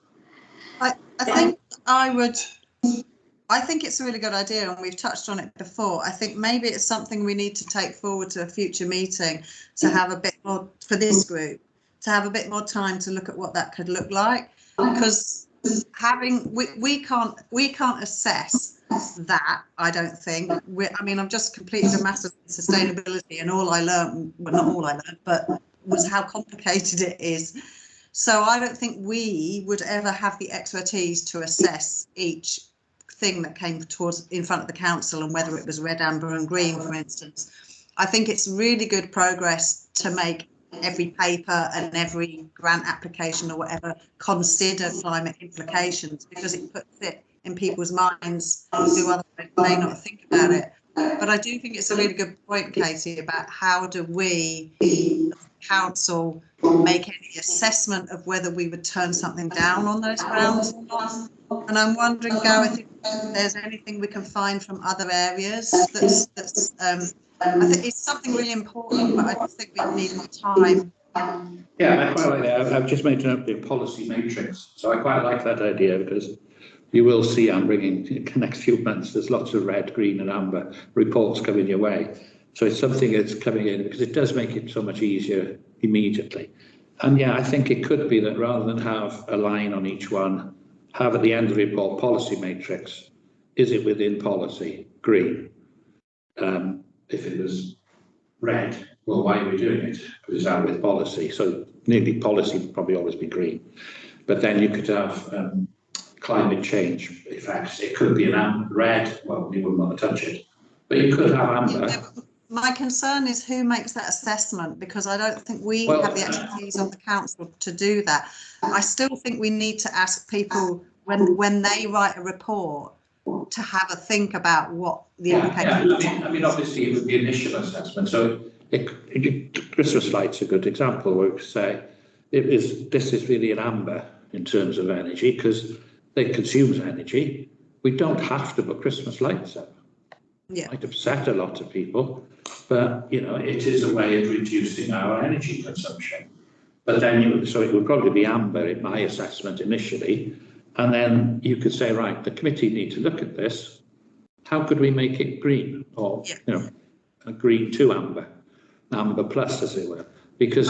I think it's a really good idea, and we've touched on it before. I think maybe it's something we need to take forward to a future meeting to have a bit more, for this group, to have a bit more time to look at what that could look like, because we can't assess that. I don't think. I've just completed a master's in sustainability, and all I learned, well, not all I learned, but was how complicated it is. So I don't think we would ever have the expertise to assess each thing that came towards in front of the council, and whether it was red, amber and green, for instance, I think it's really good progress to make every paper and every grant application or whatever consider climate implications, because it puts it in people's minds who otherwise may not think about it. But I do think it's a really good point, Katie, about how do we, as a council, make any assessment of whether we would turn something down on those grounds or not. And I'm wondering, Gareth, if there's anything we can find from other areas that's I think it's something really important, but I just think we need more time. Yeah, I quite like that. I've just made an update policy matrix, so I quite like that idea, because you will see I'm bringing in the next few months, there's lots of red, green and amber reports coming your way. So it's something that's coming in, because it does make it so much easier immediately. And yeah, I think it could be that rather than have a line on each one, have at the end of the report policy matrix. Is it within policy? Green. If it was red, well, why are we doing it? Because it's out with policy. So nearly policy would probably always be green. But then you could have climate change effects. It could be an red, well, you wouldn't want to touch it. But you could have amber. Yeah, my concern is who makes that assessment, because I don't think we have the expertise on the council to do that. I still think we need to ask people when they write a report to have a think about what the implications are. I mean, obviously it would be initial assessment. So Christmas lights are a good example, where we say this is really an amber in terms of energy, because it consumes energy. We don't have to put Christmas lights up. Yeah. It might upset a lot of people, but you know, it is a way of reducing our energy consumption. But then so it would probably be amber in my assessment initially. And then you could say, right, the committee need to look at this. How could we make it green, or you know, a green to amber plus, as it were? Because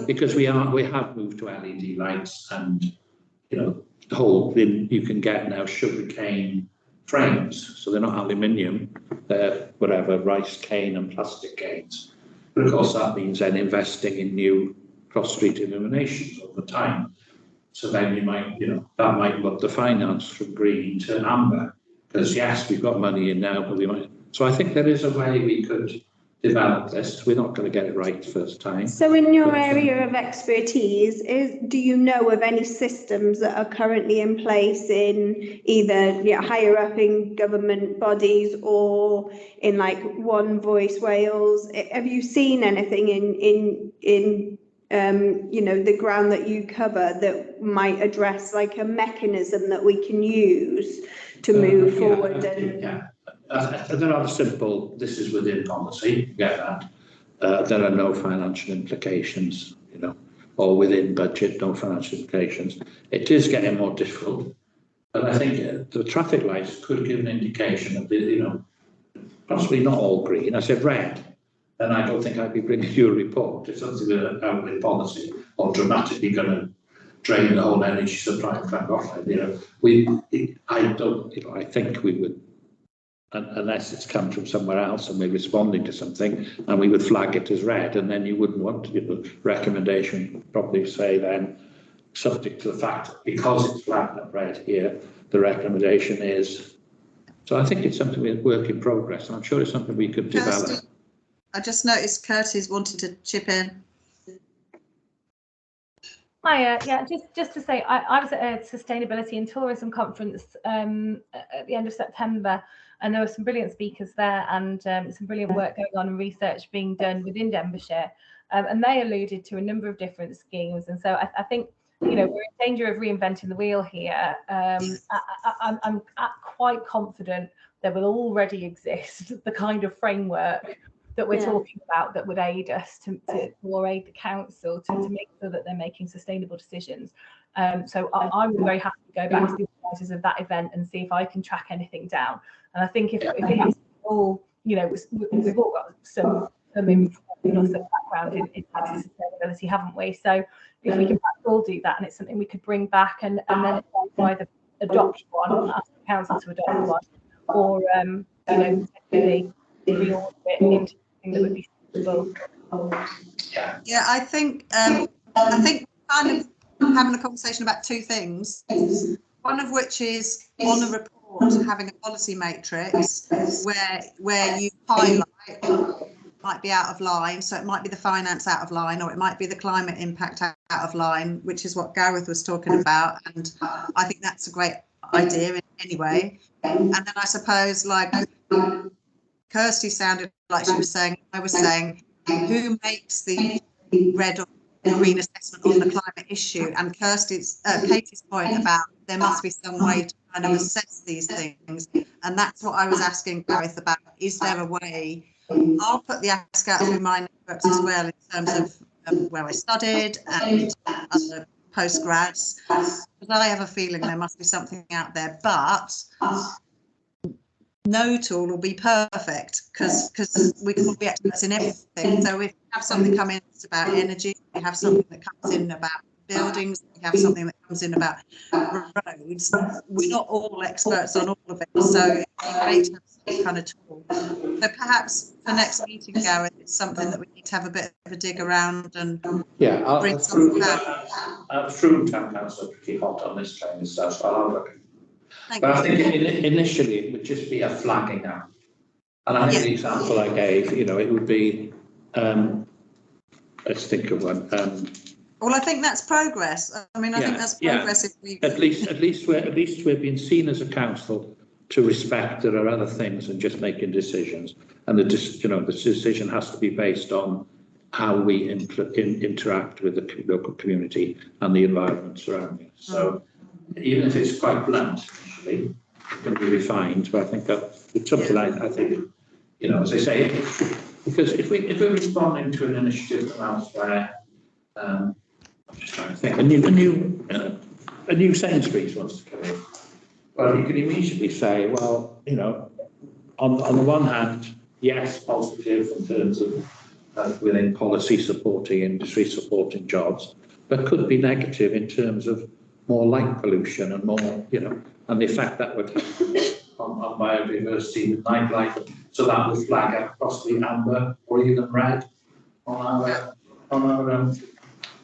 because we have moved to LED lights, and you know, the whole thing you can get now sugarcane frames, so they're not aluminium, they're whatever, rice cane and plastic canes. But of course, that means then investing in new cross-street illuminations over time. So then you might, you know, that might look the finance from green to amber, because yes, we've got money in now, but we might. So I think there is a way we could develop this. We're not going to get it right first time. So in your area of expertise, do you know of any systems that are currently in place in either higher up in government bodies or in like One Voice Wales? Have you seen anything in the ground that you cover that might address like a mechanism that we can use to move forward? They're rather simple. This is within policy, you get that. There are no financial implications, you know, or within budget, no financial implications. It is getting more difficult, but I think the traffic lights could give an indication of the, you know, possibly not all green. I said red, then I don't think I'd be bringing you a report. It's something that out with policy or dramatically going to drain the whole energy supply and back off. You know, I think we would, unless it's come from somewhere else and we're responding to something, and we would flag it as red, and then you wouldn't want to give a recommendation, would probably say then, subject to the fact that because it's flagged up red here, the recommendation is. So I think it's something we're work in progress, and I'm sure it's something we could develop. I just noticed Curtis wanted to chip in. Hiya, yeah, just to say, I was at a sustainability and tourism conference at the end of September, and there were some brilliant speakers there, and some brilliant work going on and research being done within Denbighshire, and they alluded to a number of different schemes. And so I think, you know, we're in danger of reinventing the wheel here. I'm quite confident there will already exist the kind of framework that we're talking about that would aid us or aid the council to make sure that they're making sustainable decisions. So I would very happy to go back to the organisers of that event and see if I can track anything down. And I think if it's all, you know, we've all got some background in sustainability, haven't we? So if we can all do that, and it's something we could bring back and then either adopt one, ask the council to adopt one, or you know, potentially reorder it into something that would be suitable. Yeah, I think kind of having a conversation about two things. One of which is on a report, having a policy matrix where you highlight might be out of line, so it might be the finance out of line, or it might be the climate impact out of line, which is what Gareth was talking about, and I think that's a great idea anyway. And then I suppose, like Kirsty sounded like she was saying, I was saying, who makes the red or green assessment on the climate issue? And Katie's point about there must be some way to kind of assess these things, and that's what I was asking Gareth about. Is there a way? I'll put the ask out through my networks as well, in terms of where I studied and other postgrads, because I have a feeling there must be something out there, but no tool will be perfect, because we can all be experts in everything. So if we have something come in that's about energy, we have something that comes in about buildings, we have something that comes in about roads, we're not all experts on all of it, so it's great to have some kind of tool. So perhaps for next meeting, Gareth, it's something that we need to have a bit of a dig around and bring something back. Through town council are pretty hot on this kind of stuff, so I'll look. Thank But you. I think initially it would just be a flagging up. And I think the example I gave, it would be, let's think of one. Well, I think that's progress. I mean, I think that's progress if we... At least we're being seen as a council to respect there are other things than just making decisions. And the decision has to be based on how we interact with the local community and the environment surrounding us. So even if it's quite blunt, initially, it can be refined, but I think that it's something like, I think, as I say, because if we're responding to an initiative from elsewhere, I'm just trying to think, a new Sainsbury's wants to come in. Well, you can immediately say, well, on the one hand, yes, positive in terms of within policy supporting industry, supporting jobs, but could be negative in terms of more light pollution and more, and the effect that would have on biodiversity with nightlife. So that would flag up possibly amber or even red on our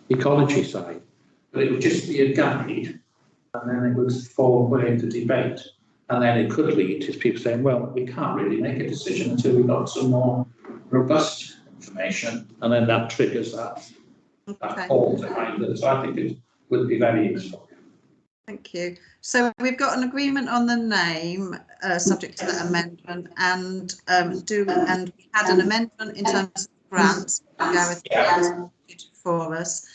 ecology side. But it would just be a guide, and then it would fall way into debate. And then it could lead to people saying, well, we can't really make a decision until we've got some more robust information. And then that triggers that call behind it. So I think it would be very useful. Thank you. So we've got an agreement on the name, subject to that amendment, and we had an amendment in terms of grants. Gareth did for us.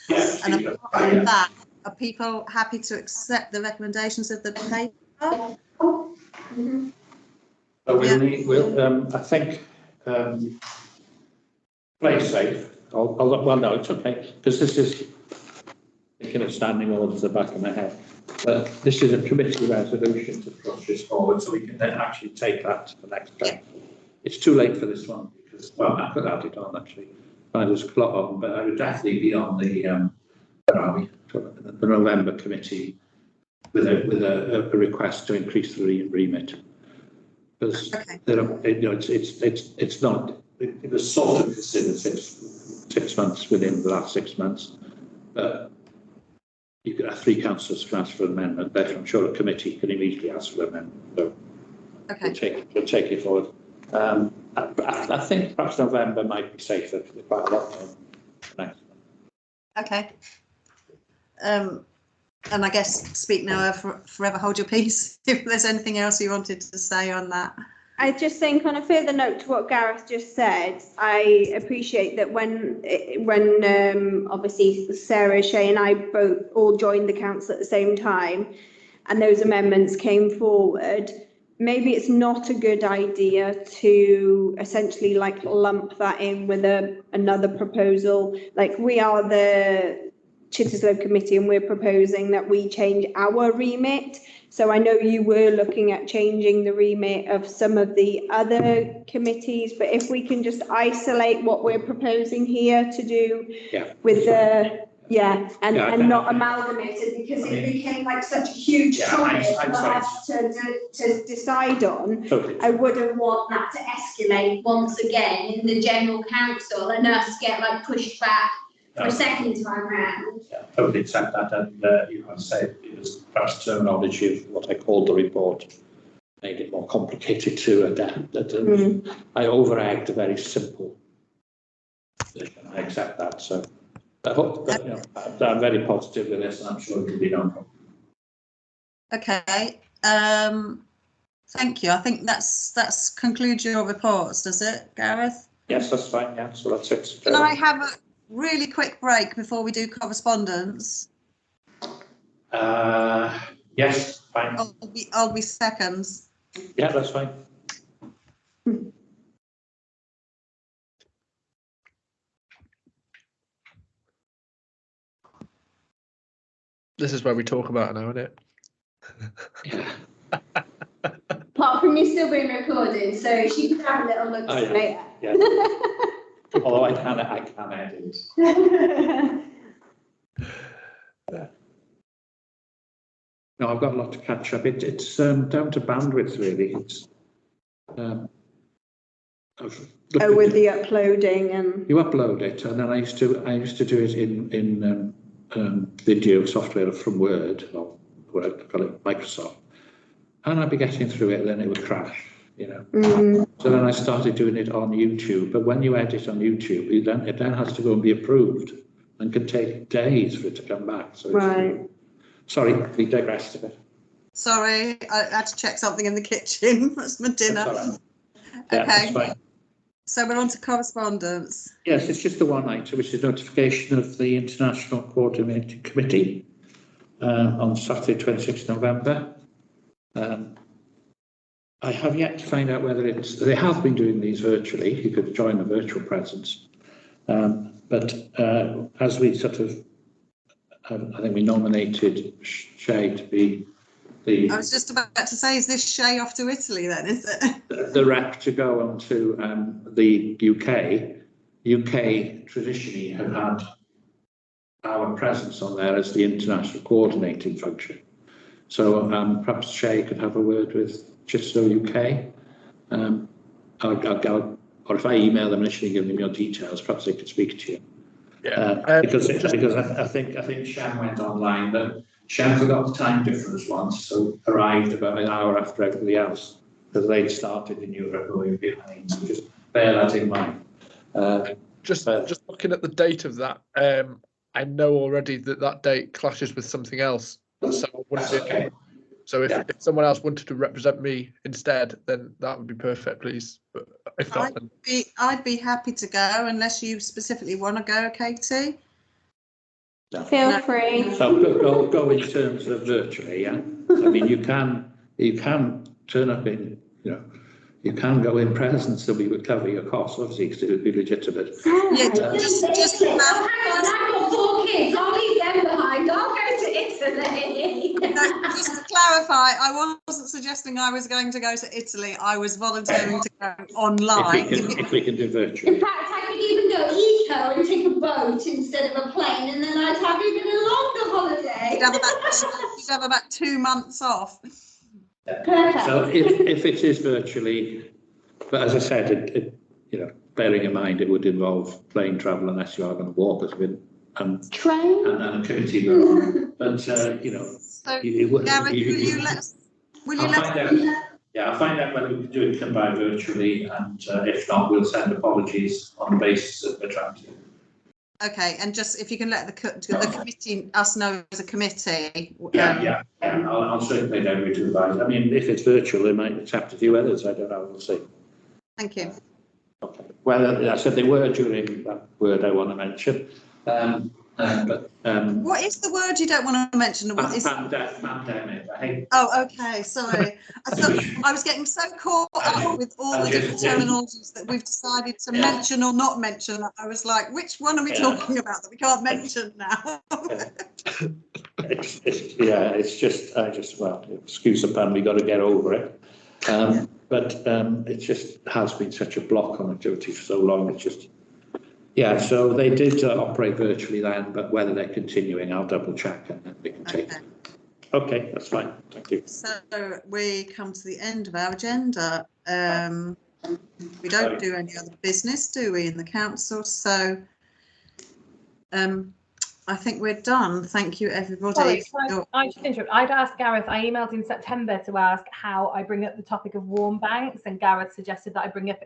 And apart from that, are people happy to accept the recommendations of the paper? So I think, play safe. Well, no, it's okay, because this is thinking of standing orders at the back of my head. But this is a committee resolution to push this forward, so we can then actually take that to the next step. It's too late for this one, because, well, I could add it on actually. There's a lot of them, but I would definitely be on the November committee with a request to increase the remit. Because it's not. It was sort of considered six months within the last 6 months, but you could have 3 councillors can ask for an amendment. Therefore, I'm sure a committee can immediately ask for an amendment. So we'll take it forward. I think perhaps November might be safer for quite a lot more. Next. Okay. And I guess speak now or forever hold your peace. If there's anything else you wanted to say on that. I just think, on a further note to what Gareth just said, I appreciate that when obviously Sarah, Shay and I both all joined the council at the same time, and those amendments came forward, maybe it's not a good idea to essentially like lump that in with another proposal. Like, we are the Cittaslow committee and we're proposing that we change our remit. So I know you were looking at changing the remit of some of the other committees, but if we can just isolate what we're proposing here to do with the and not amalgamate it, because it became like such a huge topic for us to decide on. Totally. I wouldn't want that To escalate once again in the general council and us get like pushed back for a second time round. Yeah, totally accept that, and I say it was perhaps terminology of what I called the report made it more complicated to adapt. I over-egged a very simple version. I accept that. So I hope that, I'm very positive with this, and I'm sure it will be no problem. Okay. Thank you. I think that's concludes your reports, does it, Gareth? Yes, that's fine. Yeah, so that's it. Can I have a really quick break before we do correspondence? Yes, fine. I'll be seconds. Yeah, that's fine. This is where we talk about it now, isn't it? Yeah. Apart from you still being recorded, so she can have a little look later. Yeah. Although I can edit. No, I've got a lot to catch up. It's down to bandwidth, really. It's with the uploading and you upload it, and then I used to do it in video software from Word, or what I call it, Microsoft, and I'd be getting through it, and then it would crash, So then I started doing it on YouTube. But when you edit on YouTube, it then has to go and be approved, and can take days for it to come back. So right. Sorry, we digressed a bit. Sorry, I had to check something in the kitchen. That's my dinner. That's yeah, okay. That's fine. So we're on to correspondence. Yes, it's just the one item, which is notification of the International Coordinating Committee on Saturday, 26th November. I have yet to find out whether they have been doing these virtually. You could join a virtual presence. But as we sort of, I think we nominated Shay to be the... I was just about to say, is this Shay off to Italy then, is it? The rep to go on to the UK. UK traditionally have had our presence on there as the international coordinating function. So perhaps Shay could have a word with Cittaslow UK. Or if I email them initially, give them your details, perhaps they could speak to you. Yeah. Because I think Shan went online, but Shan forgot the time difference once, so arrived about an hour after everybody else, because they'd started in Europe going behind. So just bear that in mind. Just looking at the date of that, I know already that date clashes with something else. So I wouldn't be okay. So if someone else wanted to represent me instead, then that would be perfect, please. But if not, I'd be happy to go unless you specifically want to go, Katie. Feel free. So go in terms of virtually, yeah. I mean, you can turn up in, you can go in presence, and we would cover your costs, obviously, because it would be legitimate. Yeah, just hang on, I've got 4 kids. I'll leave them behind. I'll go to Italy. No, just to clarify, I wasn't suggesting I was going to go to Italy. I was volunteering to go online. If we can do virtual. In fact, I could even go eco and take a boat instead of a plane, and then I'd have even a longer holiday. You'd have about 2 months off. Perfect. So if it is virtually, but as I said, bearing in mind it would involve plane travel unless you are going to walk as with train and a committee room. But So, Gary, will you let us? I'll find out whether we can do it combined virtually, and if not, we'll send apologies on the basis of the transit. Okay, and just if you can let the committee, us know as a committee. I'll certainly know who to advise. I mean, if it's virtual, they might accept a few others. I don't know. We'll see. Thank you. Okay. Well, I said they were during that word I want to mention. What is the word you don't want to mention? What is pandemic? Oh, okay. Sorry. I was getting so caught up with all the different terminologies that we've decided to mention or not mention. I was like, which one are we talking about that we can't mention now? It's just well, excuse the pun, we got to get over it. But it just has been such a block on activity for so long. It's just. Yeah, so they did operate virtually then, but whether they're continuing, I'll double check and then we can take it. Okay, that's fine. Thank you. So we come to the end of our agenda. We don't do any other business, do we, in the council? So I think we're done. Thank you, Sorry, everybody. I just interrupt. I'd asked Gareth, I emailed in September to ask how I bring up the topic of warm banks, and Gareth suggested that I bring it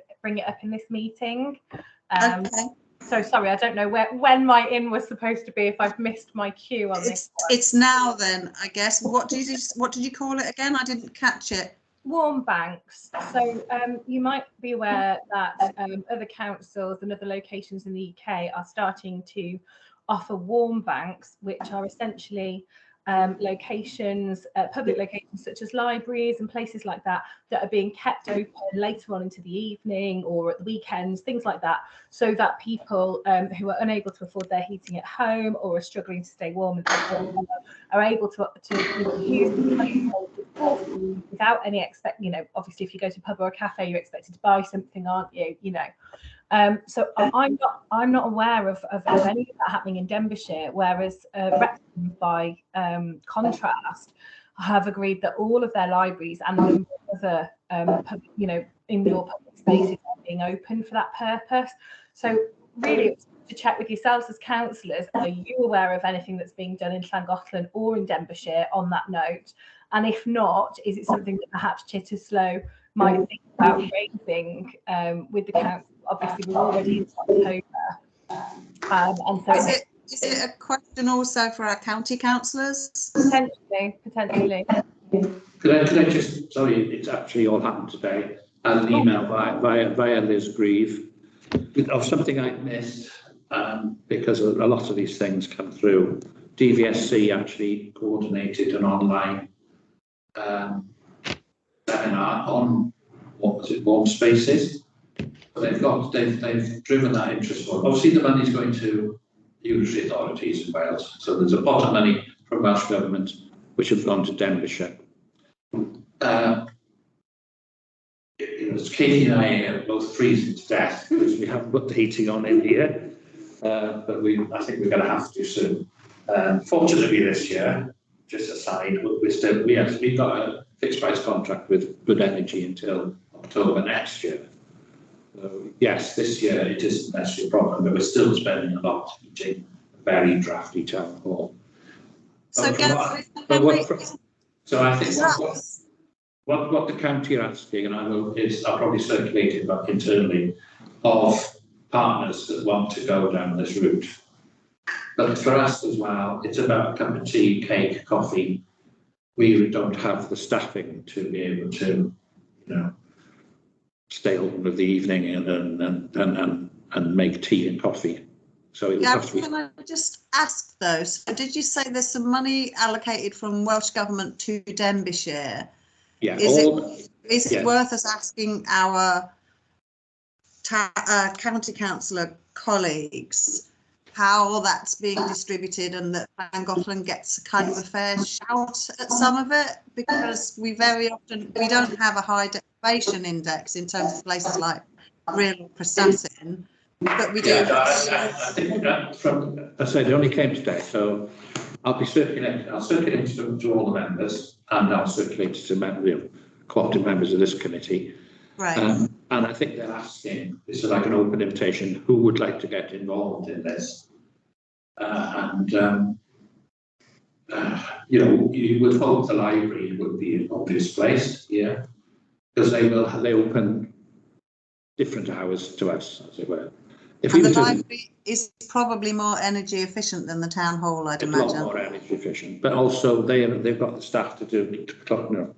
up in this meeting. Okay. So sorry, I don't know when my in was supposed to be, if I've missed my cue on this one. It's now then, I guess. What did you call it again? I didn't catch it. Warm banks. So you might be aware that other councils and other locations in the UK are starting to offer warm banks, which are essentially locations, public locations such as libraries and places like that, that are being kept open later on into the evening or at the weekends, things like that, so that people who are unable to afford their heating at home or are struggling to stay warm are able to use the places for food without any obviously if you go to a pub or a cafe, you're expected to buy something, aren't you? So I'm not aware of any of that happening in Denbighshire, whereas Wrexham, by contrast, have agreed that all of their libraries and a number of other indoor public spaces are being open for that purpose. So really, it's to check with yourselves as councillors, are you aware of anything that's being done in Llangollen or in Denbighshire on that note? And if not, is it something that perhaps Cittaslow might think about raising with the council? Obviously, we're already in October. And so is it a question also for our county councillors? Potentially. Could I just, sorry, it's actually all happened today. I had an email via Liz Grieve of something I missed, because a lot of these things come through. DVSC actually coordinated an online seminar on, warm spaces. But they've driven that interest forward. Obviously, the money's going to unitary authorities in Wales, so there's a pot of money from Welsh Government which have gone to Denbighshire. Katie and I are both freezing to death because we haven't put the heating on in here, but I think we're going to have to soon. Fortunately, this year, just aside, we've got a fixed price contract with Good Energy until October next year. So yes, this year it isn't necessarily a problem, but we're still spending a lot heating a very drafty town hall. So, so I think what the county are asking, and I'll probably circulate it back internally, of partners that want to go down this route. But for us as well, it's about a cup of tea, cake, coffee. We don't have the staffing to be able to, stay open of the evening and make tea and coffee. So it would have to be. Can I just ask though? So did you say there's some money allocated from Welsh Government to Denbighshire? Yeah. Is it worth us asking our county councillor colleagues how that's being distributed, and that Llangollen gets a kind of a fair shout at some of it, because we don't have a high deprivation index in terms of places like Real or Prestatyn, but we do. I think I said it only came today, so I'll circulate to all the members, and I'll circulate to co-opted members of this committee. Right. And I think they're asking, this is like an open invitation, who would like to get involved in this? You would hope the library would be an obvious place, yeah, because they open different hours to us, as it were. And the library is probably more energy efficient than the town hall, I'd imagine. A lot more energy efficient, but also they've got the staff to do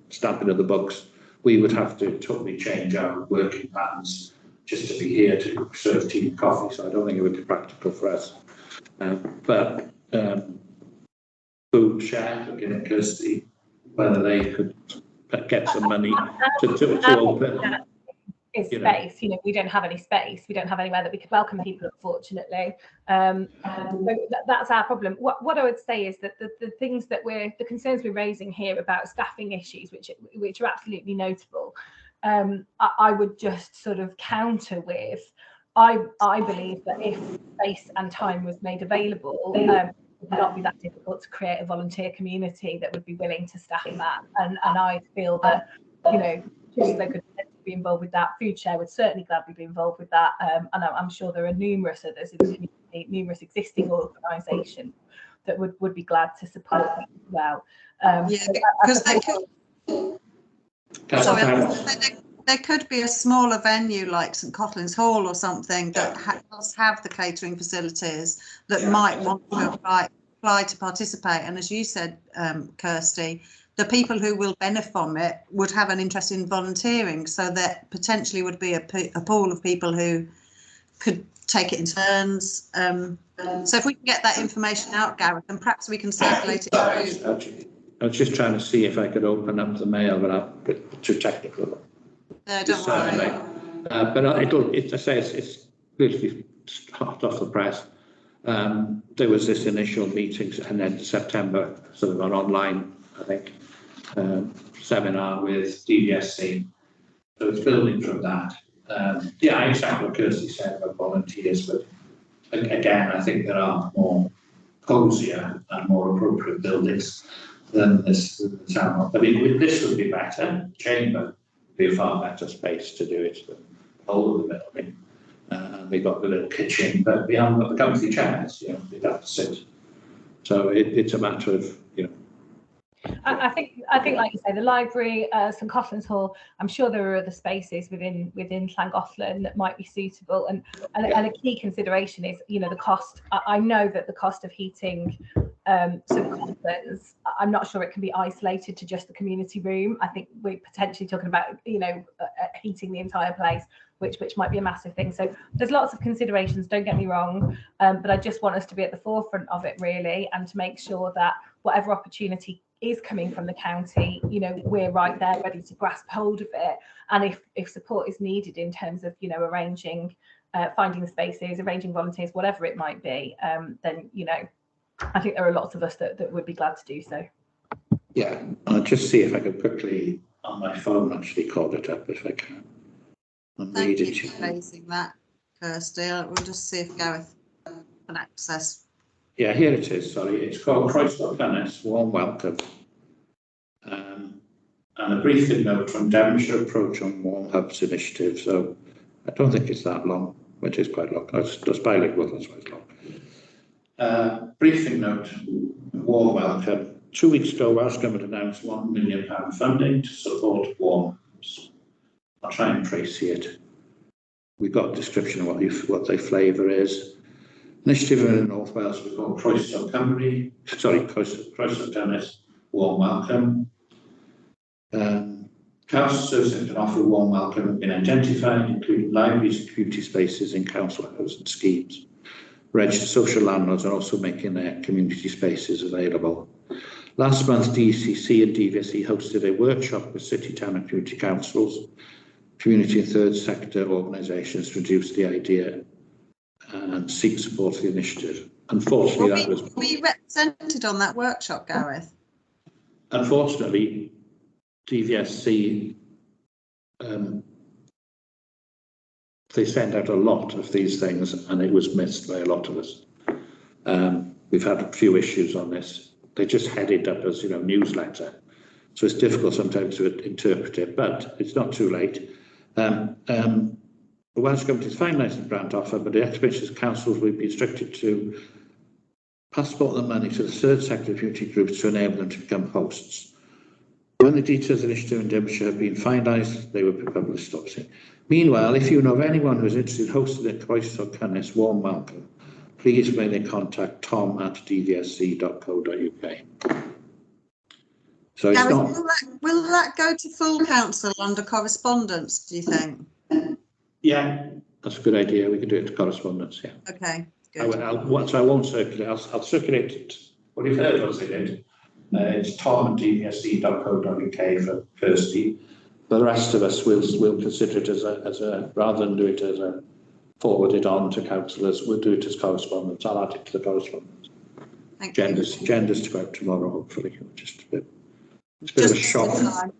stamping of the books. We would have to totally change our working patterns just to be here to serve tea and coffee, so I don't think it would be practical for us. But food share, looking at Kirsty, whether they could get some money to open. Is space, we don't have any space. We don't have anywhere that we could welcome people, unfortunately. So that's our problem. What I would say is that the concerns we're raising here about staffing issues, which are absolutely notable, I would just sort of counter with, I believe that if space and time was made available, it would not be that difficult to create a volunteer community that would be willing to staff that. And I feel that, just they could be involved with that. Food Share would certainly gladly be involved with that, and I'm sure there are numerous others in the community numerous existing organisations that would be glad to support that as well. Because there could be a smaller venue like St Cothlin's Hall or something that does have the catering facilities that might want to apply to participate. And as you said, Kirsty, the people who will benefit from it would have an interest in volunteering, so that potentially would be a pool of people who could take it in turns. So if we can get that information out, Gareth, and perhaps we can circulate it through. I was just trying to see if I could open up the mail without a bit too technical. No, don't worry. But it's literally hot off the press. There was this initial meeting, and then September, sort of an online, I think, seminar with DVSC. So it's building from that. Yeah, I exactly what Kirsty said about volunteers, but again, I think there are more cosier and more appropriate buildings than this town hall. I mean, this would be better. Chamber would be a far better space to do it than the whole of the building. We've got the little kitchen, but we haven't got the comfy chairs. You know, we'd have to sit. So it's a matter of, you know. I think, like you say, the library, St Cothlin's Hall. I'm sure there are other spaces within Llangollen that might be suitable, and a key consideration is, you know, the cost. I know that the cost of heating St Cothlin's, I'm not sure it can be isolated to just the community room. I think we're potentially talking about, you know, heating the entire place, which might be a massive thing. So there's lots of considerations, don't get me wrong, but I just want us to be at the forefront of it really, and to make sure that whatever opportunity is coming from the county, you know, we're right there ready to grasp hold of it. And if support is needed in terms of, you know, arranging, finding the spaces, arranging volunteers, whatever it might be, then, you know, I think there are lots of us that would be glad to do so. Yeah, I'll just see if I can quickly on my phone actually call it up if I can. Thank you for raising that, Kirsty. We'll just see if Gareth can access. Yeah, here it is, sorry. It's called Croesstow-Cynnes, Warm Welcome. And a briefing note from Devonshire Approach on Warm Hubs Initiative. So I don't think it's that long, which is quite long. It's bilingual, that's why it's long. Briefing note, Warm Welcome. 2 weeks ago, Welsh Government announced £1 million funding to support warm hubs. I'll try and trace it. We've got a description of what the flavour is. Initiative in North Wales we call Croesstow-Cynnes, Warm Welcome. Council services that can offer warm welcome have been identified, including libraries and community spaces in council houses and schemes. Registered social landlords are also making their community spaces available. Last month, DCC and DVSC hosted a workshop with city, town and community councils, community and third sector organisations to introduce the idea and seek support for the initiative. Unfortunately, were we represented on that workshop, Gareth? Unfortunately, DVSC, they send out a lot of these things and it was missed by a lot of us. We've had a few issues on this. They just head it up as, you know, newsletter. So it's difficult sometimes to interpret it, but it's not too late. The Welsh Government is finalising the grant offer, but the expectations of councils will be instructed to passport the money to the third sector community groups to enable them to become hosts. When the details of the initiative in Devonshire have been finalised, they will be published, obviously. Meanwhile, if you know of anyone who is interested in hosting a Croesstow-Cynnes warm welcome, please may they contact tom@dvsc.co.uk. So it's Gareth, not. will that go to full council under correspondence, do you think? Yeah, that's a good idea. We can do it to correspondence, yeah. Okay, good. So I won't circulate. I'll circulate it. Well, you've heard what I did. It's tom@dvsc.co.uk for Kirsty. The rest of us will consider it as a rather than do it as a forward it on to councillors, we'll do it as correspondence. I'll add it to the correspondence. Thank Genders to go out tomorrow, hopefully. It's a bit of a shock.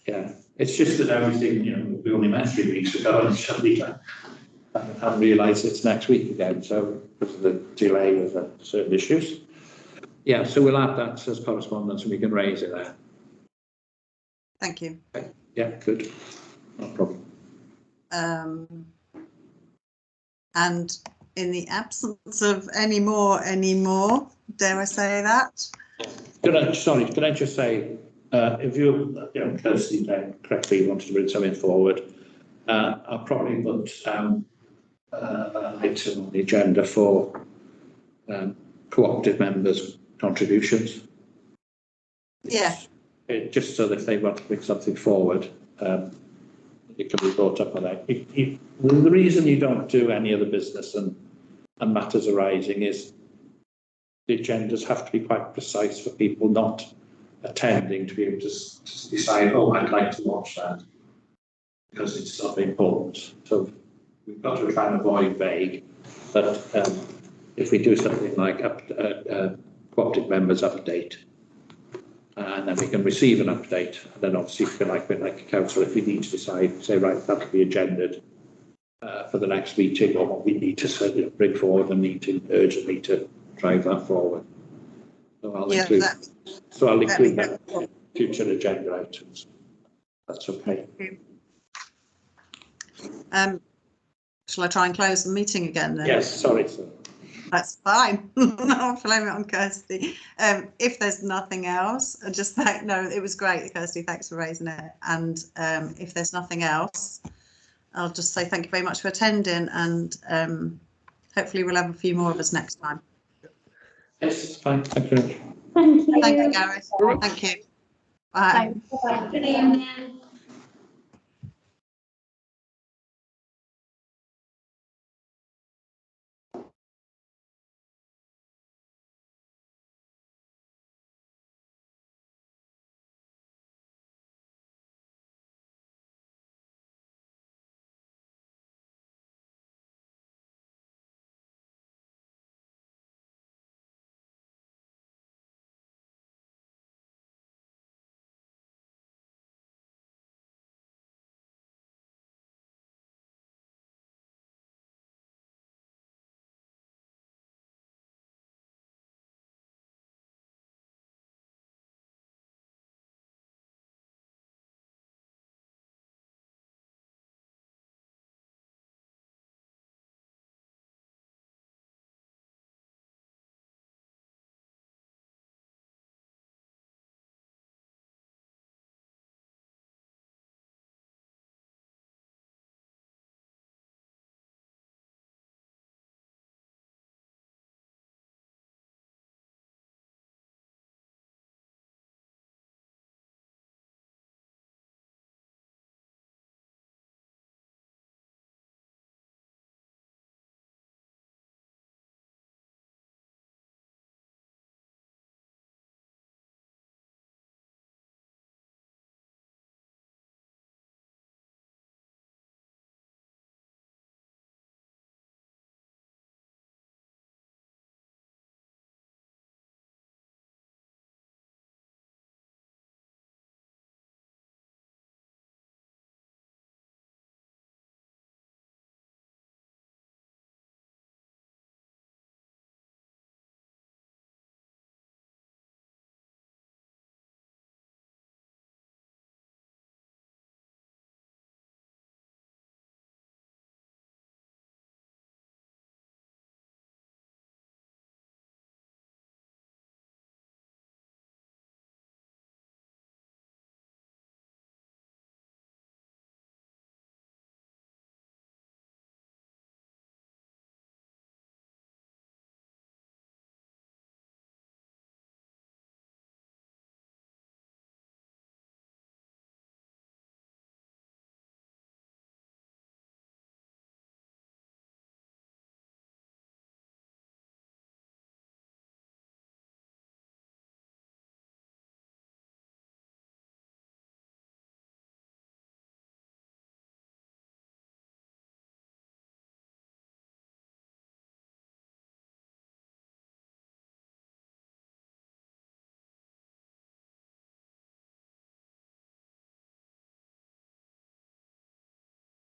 Yeah, it's just that everything, you know, we only met 3 weeks ago and suddenly I haven't realised it's next week again. So because of the delay with certain issues. Yeah, so we'll add that as correspondence and we can raise it there. Thank you. Yeah, good. No problem. And in the absence of any more, dare I say that? Can I just say, if you Kirsty correctly wanted to bring something forward, I'll probably put an item on the agenda for cooperative members' contributions. Yeah. Just so that if they want to bring something forward, it can be brought up on that. The reason you don't do any other business and matters arising is the agendas have to be quite precise for people not attending to be able to decide, oh, I'd like to watch that because it's not important. So we've got to try and avoid vague, but if we do something like cooperative members update, and then we can receive an update, and then obviously if like a council, if we need to decide, say, right, that'll be agendaed for the next meeting, or what we need to bring forward and need to urgently to drive that forward. So I'll include that in future agenda items. That's okay. Shall I try and close the meeting again then? Yes, sorry, sir. That's fine. I'll blame it on Kirsty. If there's nothing else, just no, it was great, Kirsty. Thanks for raising it. And if there's nothing else, I'll just say thank you very much for attending, and hopefully we'll have a few more of us next time. Yes, fine. Thank you. Thank you. Thank you, Gareth. Thank you. Bye. Good evening.